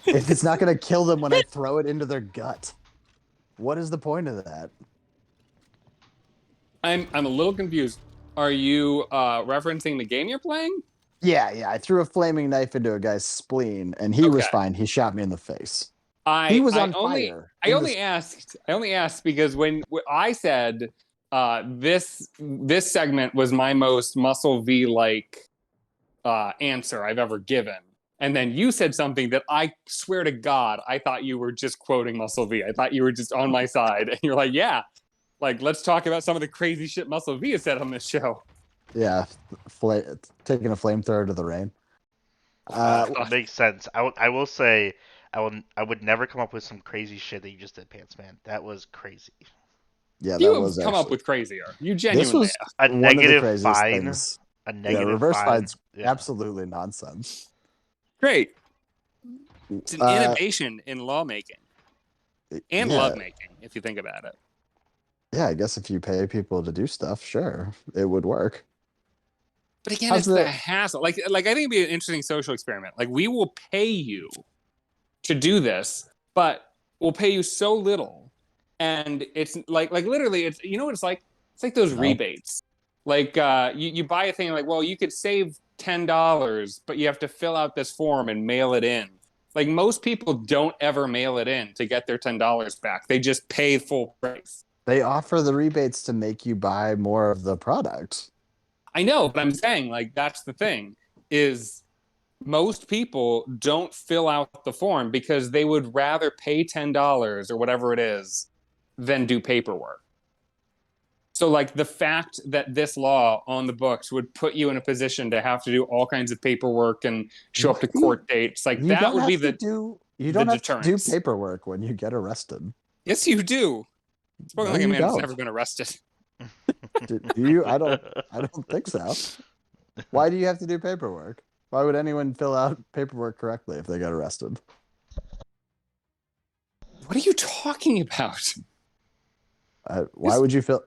If it's not going to kill them when I throw it into their gut. What is the point of that? I'm a little confused. Are you referencing the game you're playing? Yeah. I threw a flaming knife into a guy's spleen, and he was fine. He shot me in the face. He was on fire. I only asked because when I said this segment was my most Muscle V-like answer I've ever given, and then you said something that I swear to God I thought you were just quoting Muscle V. I thought you were just on my side, and you're like, yeah, let's talk about some of the crazy shit Muscle V has said on this show. Yeah, taking a flamethrower to the rain. Makes sense. I will say, I would never come up with some crazy shit that you just did, Pants Man. That was crazy. Yeah, you have come up with crazier. You genuinely have. A negative fine. A negative reverse fine. Fine's absolutely nonsense. Great. It's an innovation in lawmaking and lovemaking, if you think about it. Yeah, I guess if you pay people to do stuff, sure, it would work. But again, it's the hassle. I think it'd be an interesting social experiment. We will pay you to do this, but we'll pay you so little, and it's literally, it's what it's like. It's like those rebates. You buy a thing well, you could save $10, but you have to fill out this form and mail it in. Most people don't ever mail it in to get their $10 back. They just pay full price. They offer the rebates to make you buy more of the product. I know, but I'm saying, like, that's the thing, is most people don't fill out the form because they would rather pay $10 or whatever it is than do paperwork. So, like, the fact that this law on the books would put you in a position to have to do all kinds of paperwork and show up to court dates, like, You that don't would be have to the do. You don't have to do deterrence. paperwork when you get arrested. Yes, you do. Spoken No, like a you man who's don't. never been arrested. Do you? I don't think so. Why do you have to do paperwork? Why would anyone fill out paperwork correctly if they got arrested? What are you talking about? Why would you fill?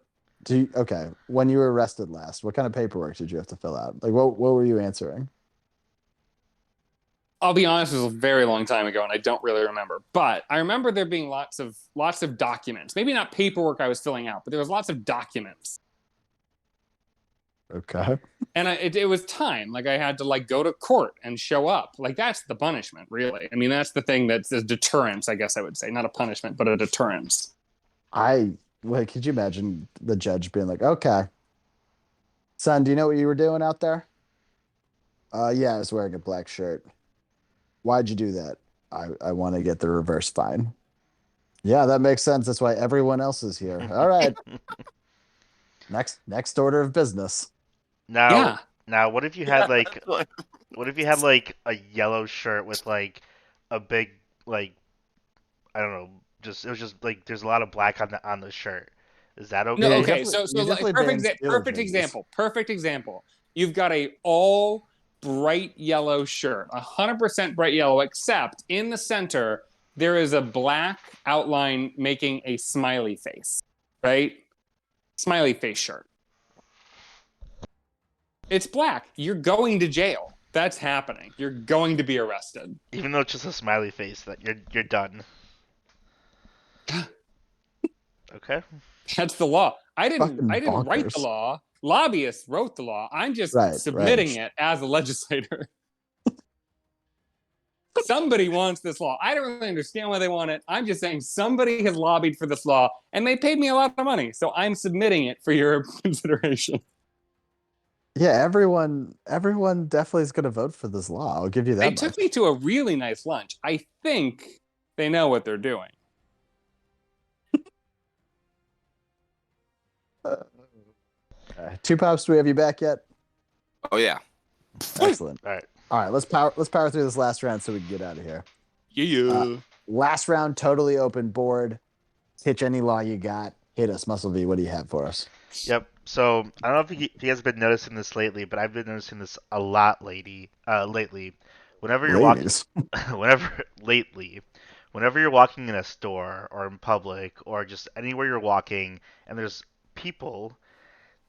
Okay, when you were arrested last, what kind of paperwork did you have to fill out? Like, what were you answering? I'll be honest, it was a very long time ago, and I don't really remember. But I remember there being lots of documents. Maybe not paperwork I was filling out, but there was lots of documents. Okay. And it was time. Like, I had to, like, go to court and show up. Like, that's the punishment, really. I mean, that's the thing that's a deterrence, I guess I would say. Not a punishment, but a deterrence. Could you imagine the judge being like, "Okay, son, do you know what you were doing out there?" Yeah, I was wearing a black shirt. Why'd you do that? I want to get the reverse fine. Yeah, that makes sense. That's why everyone else is here. All right. Next order of business. Now, what if you had like, a yellow shirt with like a big like, I don't know, it was just like there's a lot of black on the shirt. Is that okay? No, Yeah, okay. So like, perfect example. You've got a all bright yellow shirt, 100% bright yellow, except in the center there is a black outline making a smiley face, right? Smiley face shirt. It's black. You're going to jail. That's happening. You're going to be arrested. Even though it's just a smiley face, that you're done. Okay. That's the law. I didn't Bonkers. write the law. Lobbyists wrote the law. I'm just submitting it as a legislator. Somebody wants this law. I don't really understand why they want it. I'm just saying somebody has lobbied for this law, and they paid me a lot of money, so I'm submitting it for your consideration. Yeah, everyone definitely is going to vote for this law. I'll give you that. They took me to a really nice lunch. I think they know what they're doing. Two Pops, do we have you back yet? Oh yeah. Excellent. All right. Let's power through this last round so we can get out of here. Yeah. Last round, totally open board. Pitch any law you got. Hit us, Muscle V. What do you have for us? Yep. So I don't know if you guys have been noticing this lately, but I've been noticing this a lot lately. Whenever you're whenever you're walking in a store or in public or just anywhere you're walking, and there's people,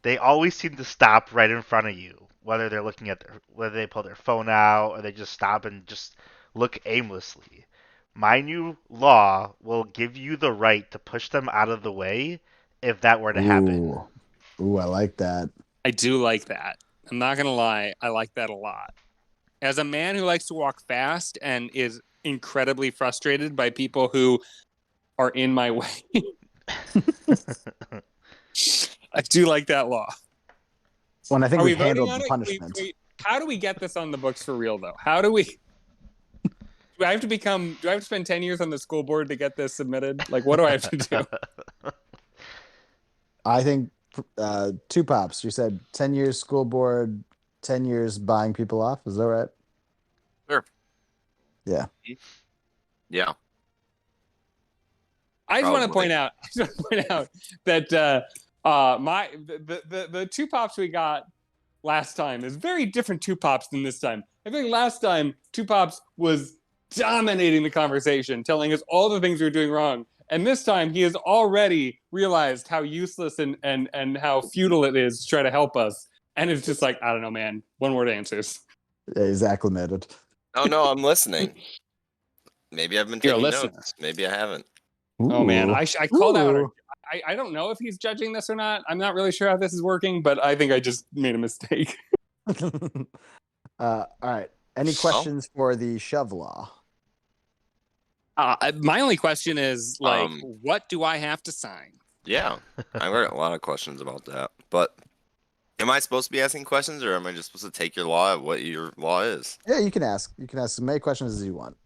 they always seem to stop right in front of you. Whether they're looking at whether they pull their phone out or they just stop and just look aimlessly. My new law will give you the right to push them out of the way if that were to happen. Ooh, I like that. I do like that. I'm not going to lie. I like that a lot. As a man who likes to walk fast and is incredibly frustrated by people who are in my way, I do like that law. Well, I think we've handled the punishment. Wait, how do we get this on the books for real, though? How do we... Do I have to spend 10 years on the school board to get this submitted? Like, what do I have to do? I think Two Pops, you said 10 years school board, 10 years buying people off. Is that right? Sure. Yeah. Yeah. I just want to point out that the Two Pops we got last time is very different Two Pops than this time. I think last time Two Pops was dominating the conversation, telling us all the things we were doing wrong. And this time he has already realized how useless and how futile it is to try to help us. And it's just like, I don't know, man. One word answers. Yeah, he's acclimated. Oh no, I'm listening. Maybe I've been taking notes. Maybe I haven't. Ooh. Oh man, I called out. I don't know if he's judging this or not. I'm not really sure how this is working, but I think I just made a mistake. All right. Any questions for the shove law? My only question is, like, what do I have to sign? Yeah, I've got a lot of questions about that. But am I supposed to be asking questions, or am I just supposed to take your law at what your law is? Yeah, you can ask. You can ask as many questions as you want.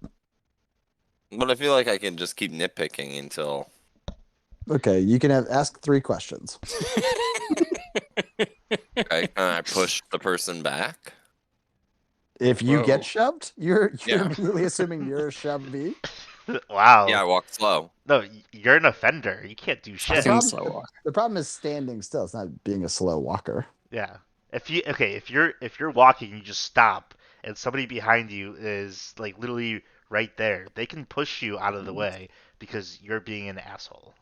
But I feel like I can just keep nitpicking until. Okay, you can ask 3 questions. Okay, can I push the person back? If you Whoa. get shoved, you're Yeah. immediately assuming you're a shovey. Wow. Yeah, I walk slow. No, you're an offender. You can't do shit. The problem is standing still. It's not being a slow walker. Yeah. If you're walking, you just stop, and somebody behind you is like literally right there. They can push you out of the way because you're being an asshole.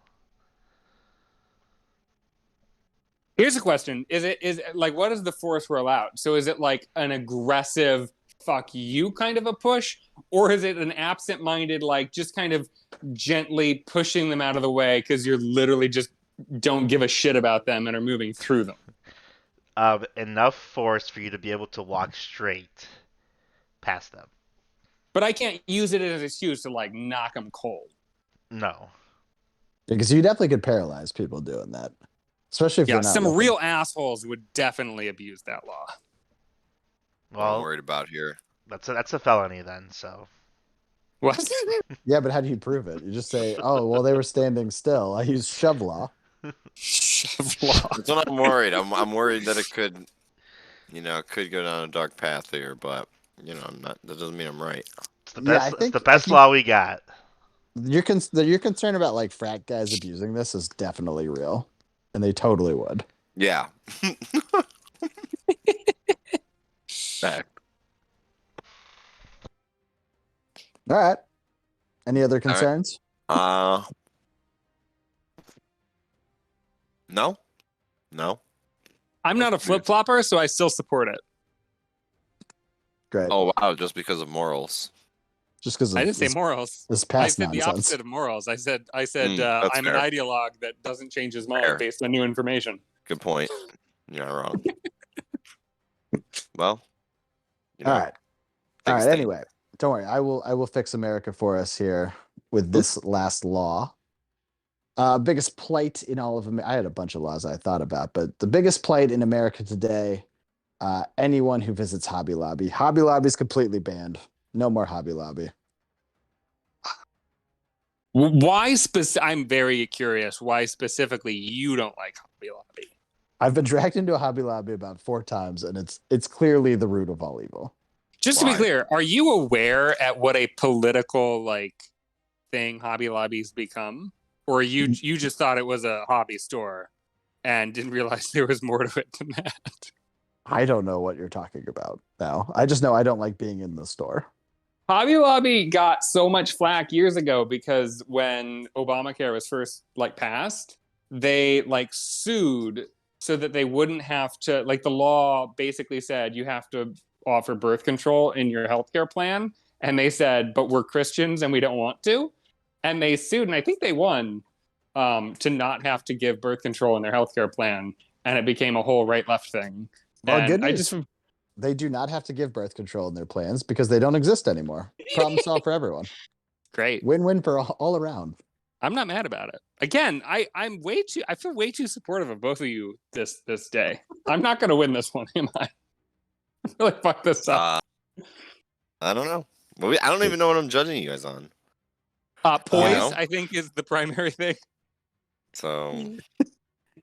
Here's a question: is like what is the force we're allowed? So is it like an aggressive "fuck you" kind of a push, or is it an absent-minded like just kind of gently pushing them out of the way because you're literally just don't give a shit about them and are moving through them? Enough force for you to be able to walk straight past them. But I can't use it as an excuse to like knock them cold. No. Because you definitely could paralyze people doing that. Especially if Yeah, they're not some looking. real assholes would definitely abuse that law. What I'm Well, worried about here. that's a felony then. So What? Yeah, but how do you prove it? You just say, "Oh, well, they were standing still. I used shove law." Shove law. That's what I'm worried. I'm worried that it could, could go down a dark path here. But I'm not. That doesn't mean I'm right. it's the Yeah, best. I It's think the best law we got. your concern about like frat guys abusing this is definitely real, and they totally would. Yeah. Fact. All right. Any other concerns? No. No. I'm not a flip flopper, so I still support it. Great. Oh wow! Just because of morals. Just because I didn't say morals. This I past said nonsense. the opposite of morals. I said That's I'm fair. an ideologue that doesn't change his mind Fair. based on new information. Good point. You're not wrong. Well. All right. All right. stand. Anyway, don't worry. I will fix America for us here with this last law. Biggest plight in all of them. I had a bunch of laws I thought about, but the biggest plight in America today, anyone who visits Hobby Lobby. Hobby Lobby is completely banned. No more Hobby Lobby. Why I'm very curious why specifically you don't like Hobby Lobby. I've been dragged into a Hobby Lobby about 4 times, and it's clearly the root of all evil. Just to be clear, are you aware at what a political like thing Hobby Lobby's become? Or you just thought it was a hobby store and didn't realize there was more to it than that? I don't know what you're talking about now. I just know I don't like being in the store. Hobby Lobby got so much flack years ago because when Obamacare was first like passed, they like sued so that they wouldn't have to, like, the law basically said you have to offer birth control in your healthcare plan, and they said, but we're Christians and we don't want to. And they sued, and I think they won, to not have to give birth control in their healthcare plan, and it became a whole right-left thing. Well, good news. They do not have to give birth control in their plans because they don't exist anymore. Problem solved for everyone. Great. Win-win for all around. I'm not mad about it. Again, I feel way too supportive of both of you this day. I'm not going to win this one, am I? I really fucked this up. I don't know. I don't even know what I'm judging you guys on. Poise, I think, is the primary thing. So,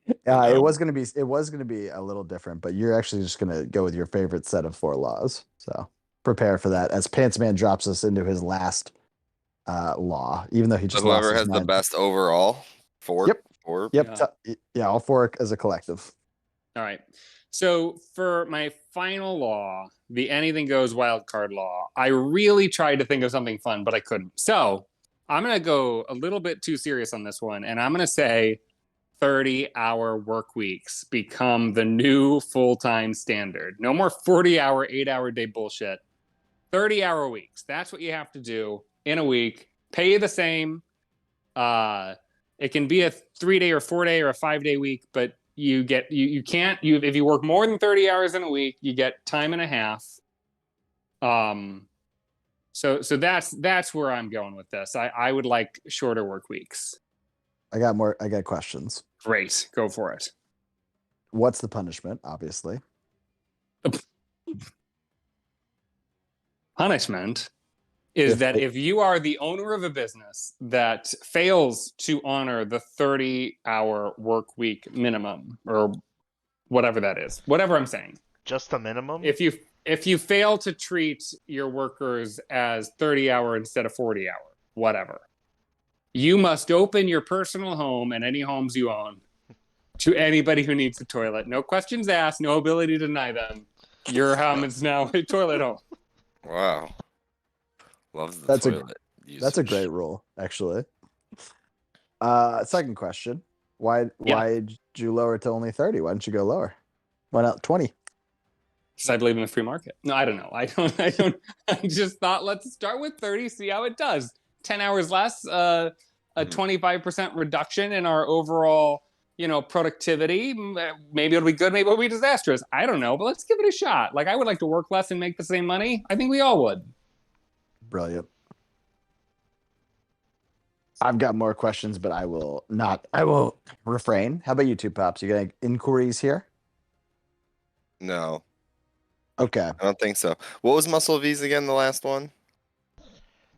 it was gonna be a little different, but you're actually just gonna go with your favorite set of 4 laws. So prepare for that as Pantsman drops us into his last law, even though he just whoever lost has the best overall. 4. Yep. 4. Yep. Yeah, all 4 as a collective. All right. So for my final law, the anything goes wild card law, I really tried to think of something fun, but I couldn't. So I'm going to go a little bit too serious on this one, and I'm going to say 30-hour work weeks become the new full-time standard. No more 40-hour, 8-hour day bullshit. 30-hour weeks. That's what you have to do in a week. Pay you the same. It can be a 3-day or 4-day or a 5-day week, but you can't if you work more than 30 hours in a week, you get time and a half. So that's where I'm going with this. I would like shorter work weeks. I got questions. Great. Go for it. What's the punishment, obviously? Punishment is that if you are the owner of a business that fails to honor the 30-hour work week minimum, or whatever that is, whatever I'm saying. Just the minimum? If you fail to treat your workers as 30-hour instead of 40-hour, whatever, you must open your personal home and any homes you own to anybody who needs a toilet. No questions asked, no ability to deny them. Your home is now a toilet home. Wow. Loves the toilet. That's a great rule, actually. Second question. Why did you lower it to only 30? Why didn't you go lower? Why not 20? Because I believe in the free market. No, I don't know. I just thought, let's start with 30, see how it does. 10 hours less, a 25% reduction in our overall, productivity. Maybe it'll be good, maybe it'll be disastrous. I don't know, but let's give it a shot. Like, I would like to work less and make the same money. I think we all would. Brilliant. I've got more questions, but I will refrain. How about you two, Pops? You got any inquiries here? No. Okay. I don't think so. What was Muscle V's again, the last one?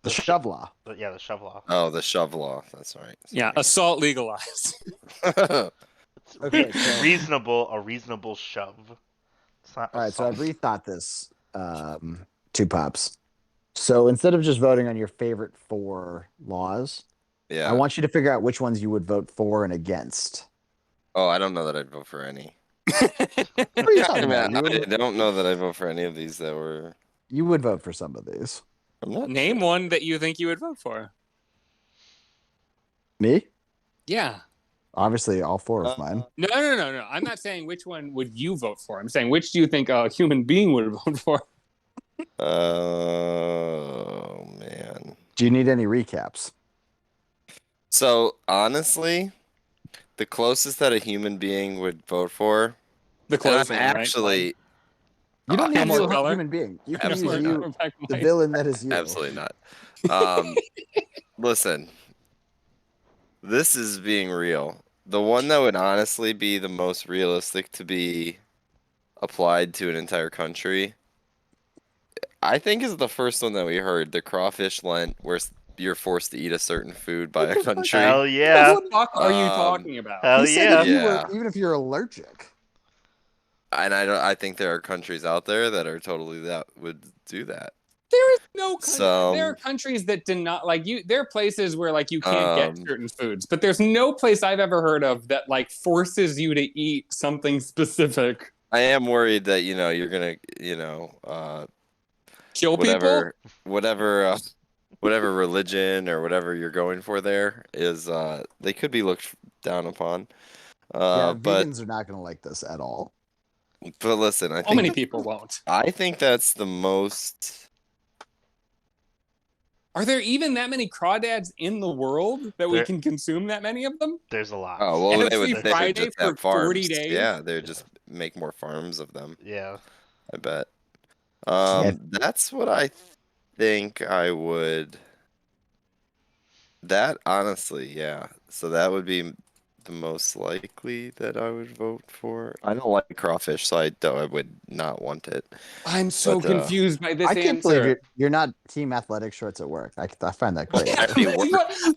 The shove law. Yeah, the shove law. Oh, the shove law. That's right. Yeah, assault legalized. Okay, so, a reasonable shove. It's not all right, so assault. I've rethought this, two Pops. So instead of just voting on your favorite 4 laws, I want you to figure out which ones you would vote for and against. Oh, I don't know that I'd vote for any. What are you talking about? I don't know that I'd vote for any of these that were... You would vote for some of these. I'm not Name one that you think you would vote for. Me? Yeah. Obviously, all 4 of mine. No. I'm not saying which one would you vote for. I'm saying which do you think a human being would vote for? Oh, man. Do you need any recaps? So, honestly, the closest that a human being would vote for... The closest one, actually... Right? You don't need Hamlet a color? human being. You can use Absolutely you, the villain that is you. Absolutely not. Listen, this is being real. The one that would honestly be the most realistic to be applied to an entire country, I think, is the first one that we heard, the crawfish Lent, where you're forced to eat a certain food by a country. Hell yeah. What the fuck are you talking about? Hell He said yeah. Even if you're allergic. And I think there are countries out there that are totally would do that. There is no country. There are countries that do not there are places where you can't get certain foods, but there's no place I've ever heard of that forces you to eat something specific. I am worried that you're gonna kill people. Whatever religion or whatever you're going for there is they could be looked down upon. Vegans but are not gonna like this at all. But listen, I think many people won't. I think that's the most. Are there even that many crawdads in the world that we can consume that many of them? There's a lot. Oh well, they would just have for 40 farms. days? Yeah, they would just make more farms of them. Yeah, I bet. That's what I think I would. That honestly, yeah. So that would be the most likely that I would vote for. I don't like crawfish, so I would not want it. I'm so confused by this I answer. can't believe you're not team athletic shorts at work. I find that great.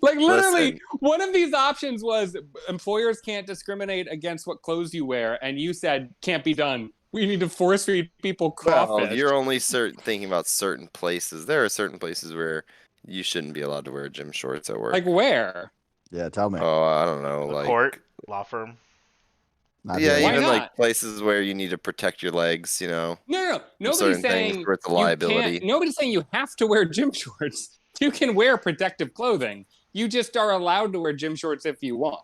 Literally, one of these options was employers can't discriminate against what clothes you wear, and you said can't be done. We need to force feed people crawfish. Well, you're only thinking about certain places. There are certain places where you shouldn't be allowed to wear gym shorts at work. Like where? Yeah, tell me. Oh, I don't know. The court, law firm. Even places where you need to protect your legs. No. Nobody's saying for the liability. Nobody's saying you have to wear gym shorts. You can wear protective clothing. You just are allowed to wear gym shorts if you want.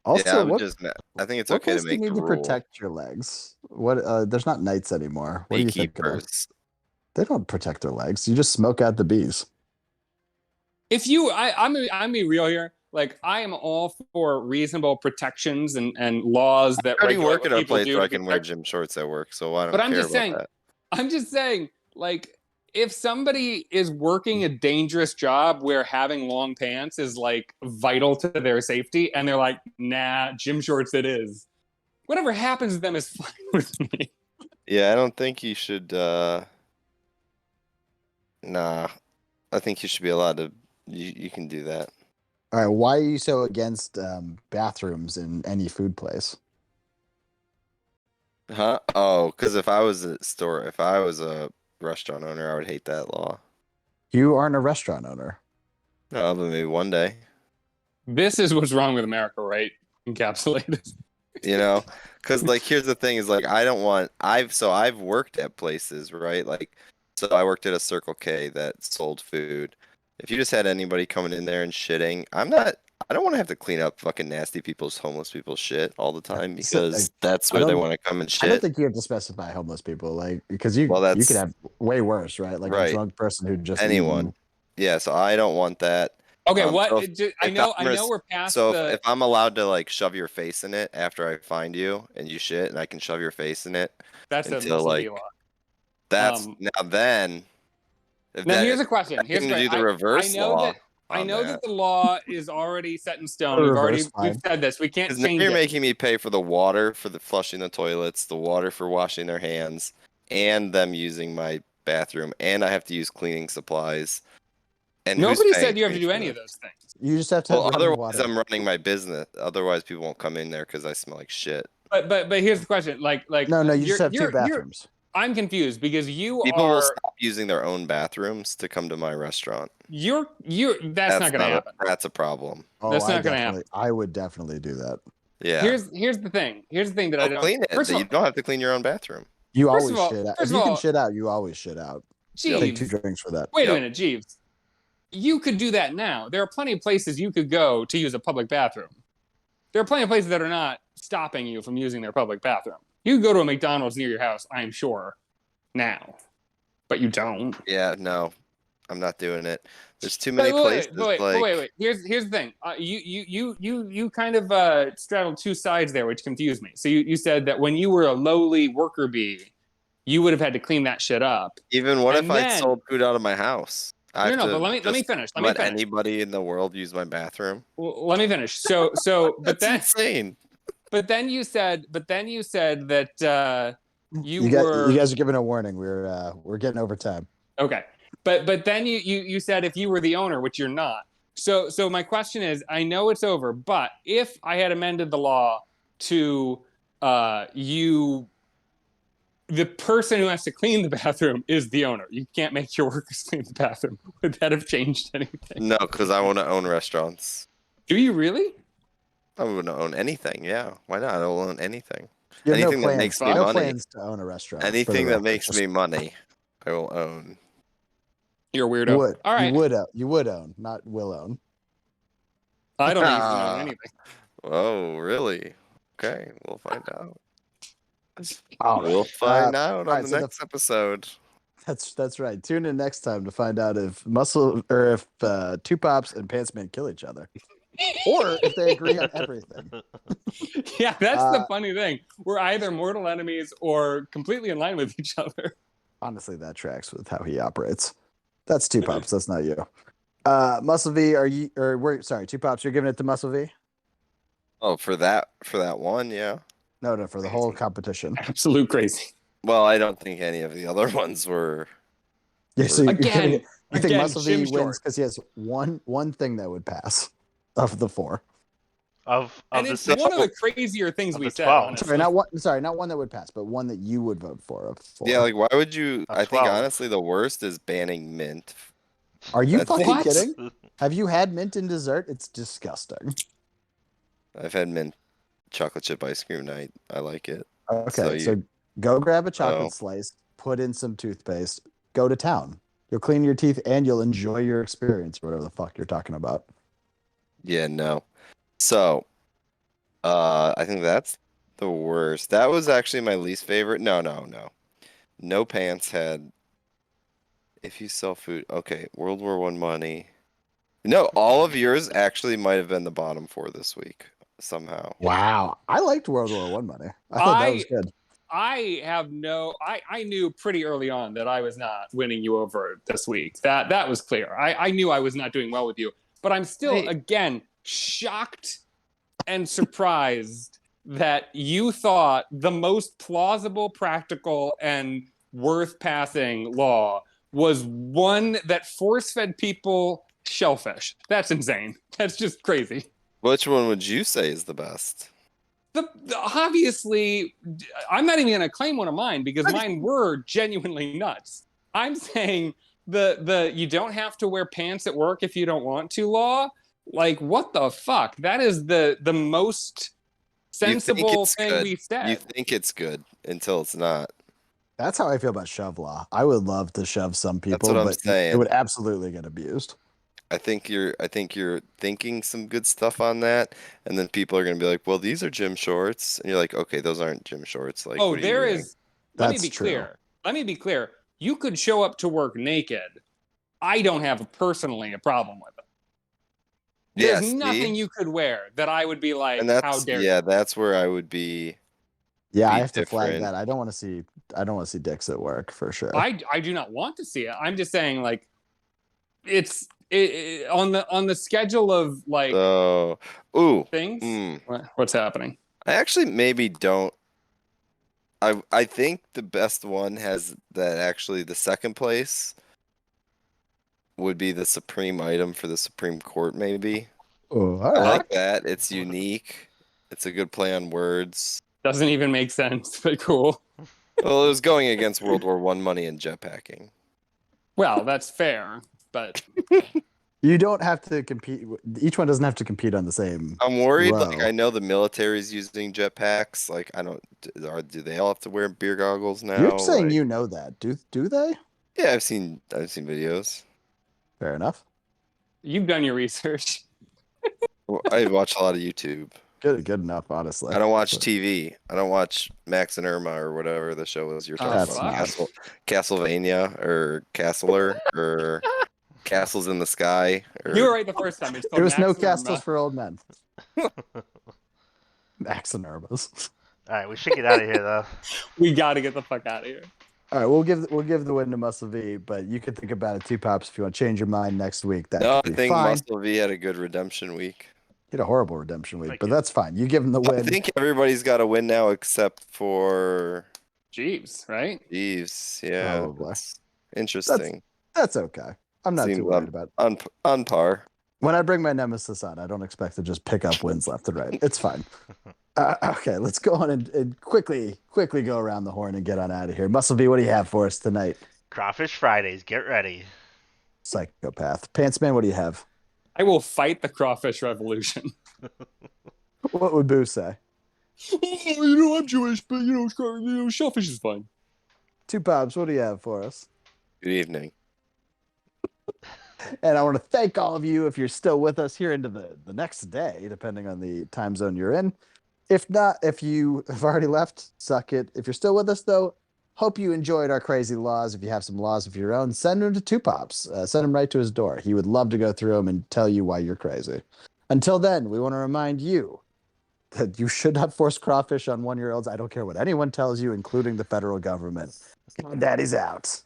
Also, I think it's okay to make you need to protect your legs. There's not nights anymore. What do you think about? They don't protect their legs. You just smoke out the bees. If I'm being real here. I am all for reasonable protections and laws that I already work at a place where I can wear gym shorts at work, so I don't care about that. I'm just saying, if somebody is working a dangerous job where having long pants is like vital to their safety, and they're like, nah, gym shorts it is. Whatever happens to them is fine with me. Yeah, I don't think you should. Nah, I think you should be allowed to. You can do that. All right, why are you so against bathrooms in any food place? Huh? Oh, because if I was a restaurant owner, I would hate that law. You aren't a restaurant owner. No, but maybe one day. This is what's wrong with America, right? Encapsulated. You know, because like here's the thing: is like I've worked at places, right? Like, so I worked at a Circle K that sold food. If you just had anybody coming in there and shitting, I don't want to have to clean up fucking nasty homeless people's shit all the time because that's where they want to come and shit. I don't think you have to specify homeless people, like, because you could have way worse, right? Like a drunk person who just anyone. Yeah, so I don't want that. Okay, what? So I know we're past. So if I'm allowed to like shove your face in it after I find you and you shit, and I can shove your face in it, that's until like law. That's now then. Here's a question. Here's do the reverse law. I know that the law is already set in stone. We've said this. We can't change it. You're making me pay for the water for the flushing the toilets, the water for washing their hands, and them using my bathroom, and I have to use cleaning supplies. And nobody said you have to do any of those things. You just have to. Well, otherwise I'm running my business. Otherwise, people won't come in there because I smell like shit. But here's the question: like no, you just have two bathrooms. I'm confused because people will stop using their own bathrooms to come to my restaurant. That's not going to happen. That's a problem. Oh, that's not going to happen. I would definitely do that. Yeah. Here's the thing. Here's the thing that I don't clean it. You don't have to clean your own bathroom. You always shit out. If you can shit out, you always shit out. Jeeves, take 2 drinks for that. Wait a minute, Jeeves. You could do that now. There are plenty of places you could go to use a public bathroom. There are plenty of places that are not stopping you from using their public bathroom. You could go to a McDonald's near your house, I'm sure, now. But you don't. Yeah, no. I'm not doing it. There's too many places. Wait. Here's the thing. You kind of straddled two sides there, which confused me. So you said that when you were a lowly worker bee, you would have had to clean that shit up. Even what if I sold food out of my house? But let me finish. Let anybody in the world use my bathroom. Well, let me finish. So, but that's insane. But then you said that you guys are giving a warning. We're getting over time. Okay, but then you said if you were the owner, which you're not. So my question is, I know it's over, but if I had amended the law to the person who has to clean the bathroom is the owner. You can't make your workers clean the bathroom. Would that have changed anything? No, because I want to own restaurants. Do you really? I want to own anything. Yeah, why not? I don't own anything. Anything that makes me money. Plans to own a restaurant. Anything that makes me money, I will own. You're a weirdo. All right. You would own, not will own. I don't even own anything. Oh, really? Okay, we'll find out. We'll find out on the next episode. That's right. Tune in next time to find out if Two Pops and Pants Man kill each other, or if they agree on everything. Yeah, that's the funny thing. We're either mortal enemies or completely in line with each other. Honestly, that tracks with how he operates. That's Two Pops. That's not you. Muscle V, Two Pops. You're giving it to Muscle V. Oh, for that one, yeah. No, for the whole competition. Absolute crazy. Well, I don't think any of the other ones were. Yeah, so I think Muscle V wins because he has one thing that would pass of the 4. And it's one of the crazier things we said. Sorry, not one that would pass, but one that you would vote for. Of 4. Yeah, like why would you? I think honestly, the worst is banning mint. Are you fucking kidding? Have you had mint in dessert? It's disgusting. I've had mint chocolate chip ice cream night. I like it. Okay, so go grab a chocolate slice, put in some toothpaste, go to town. You'll clean your teeth and you'll enjoy your experience, whatever the fuck you're talking about. Yeah, no. So, I think that's the worst. That was actually my least favorite. No. No Pants had, if you sell food. Okay, World War I money. No, all of yours actually might have been the bottom 4 this week. Somehow. Wow. I liked World War I money. I thought that was good. I knew pretty early on that I was not winning you over this week. That was clear. I knew I was not doing well with you, but I'm still, again, shocked and surprised that you thought the most plausible, practical, and worth passing law was one that force-fed people shellfish. That's insane. That's just crazy. Which one would you say is the best? Obviously, I'm not even going to claim one of mine because mine were genuinely nuts. I'm saying the you don't have to wear pants at work if you don't want to law. Like, what the fuck? That is the most sensible thing we've said. You think it's good until it's not. That's how I feel about shove law. I would love to shove some people, but it would absolutely get abused. I think you're thinking some good stuff on that, and then people are going to be like, "Well, these are gym shorts," and you're like, "Okay, those aren't gym shorts." Like, oh, there is. Let me be true. clear. Let me be clear. You could show up to work naked. I don't have personally a problem with it. There's nothing you could wear that I would be like, "How dare you?" Yeah, that's where I would be. Yeah, I have to flag that. I don't want to see dicks at work for sure. I do not want to see it. I'm just saying, like, it's on the schedule of like things. What's happening? I actually maybe don't. I think the best one has that. Actually, the second place would be the supreme item for the Supreme Court. Maybe. Oh, I like that. It's unique. It's a good play on words. Doesn't even make sense, but cool. Well, it was going against World War I money and jetpacking. Well, that's fair, but you don't have to compete. Each one doesn't have to compete on the same. I'm worried. row. Like, I know the military's using jetpacks. Like, I don't. Do they all have to wear beer goggles now? You're saying you know that? Do they? Yeah, I've seen videos. Fair enough. You've done your research. Well, I watch a lot of YouTube. Good enough, honestly. I don't watch TV. I don't watch Max and Irma or whatever the show is you're talking about. Castlevania or Castler or Castles in the Sky. You were right the first time. There was no castles for old men. Max and Irmas. All right, we should get out of here though. We got to get the fuck out of here. All right, we'll give the win to Muscle V, but you could think about it 2 pops if you want to change your mind next week. I think Muscle V had a good redemption week. He had a horrible redemption week, but that's fine. You give him the win. I think everybody's got a win now except for Jeeves, right? Jeeves, yeah. Probably. Interesting. That's okay. I'm not too worried about it. On par. When I bring my nemesis on, I don't expect to just pick up wins left and right. It's fine. Okay, let's go on and quickly go around the horn and get on out of here. Muscle V, what do you have for us tonight? Crawfish Fridays. Get ready. Psychopath. Pantsman, what do you have? I will fight the crawfish revolution. What would Boo say? Oh, I'm Jewish, but shellfish is fine. 2 pops, what do you have for us? Good evening. And I want to thank all of you if you're still with us here into the next day, depending on the time zone you're in. If not, if you have already left, suck it. If you're still with us, though, hope you enjoyed our crazy laws. If you have some laws of your own, send them to 2 pops. Send them right to his door. He would love to go through them and tell you why you're crazy. Until then, we want to remind you that you should not force crawfish on 1-year-olds. I don't care what anyone tells you, including the federal government. Daddy's out.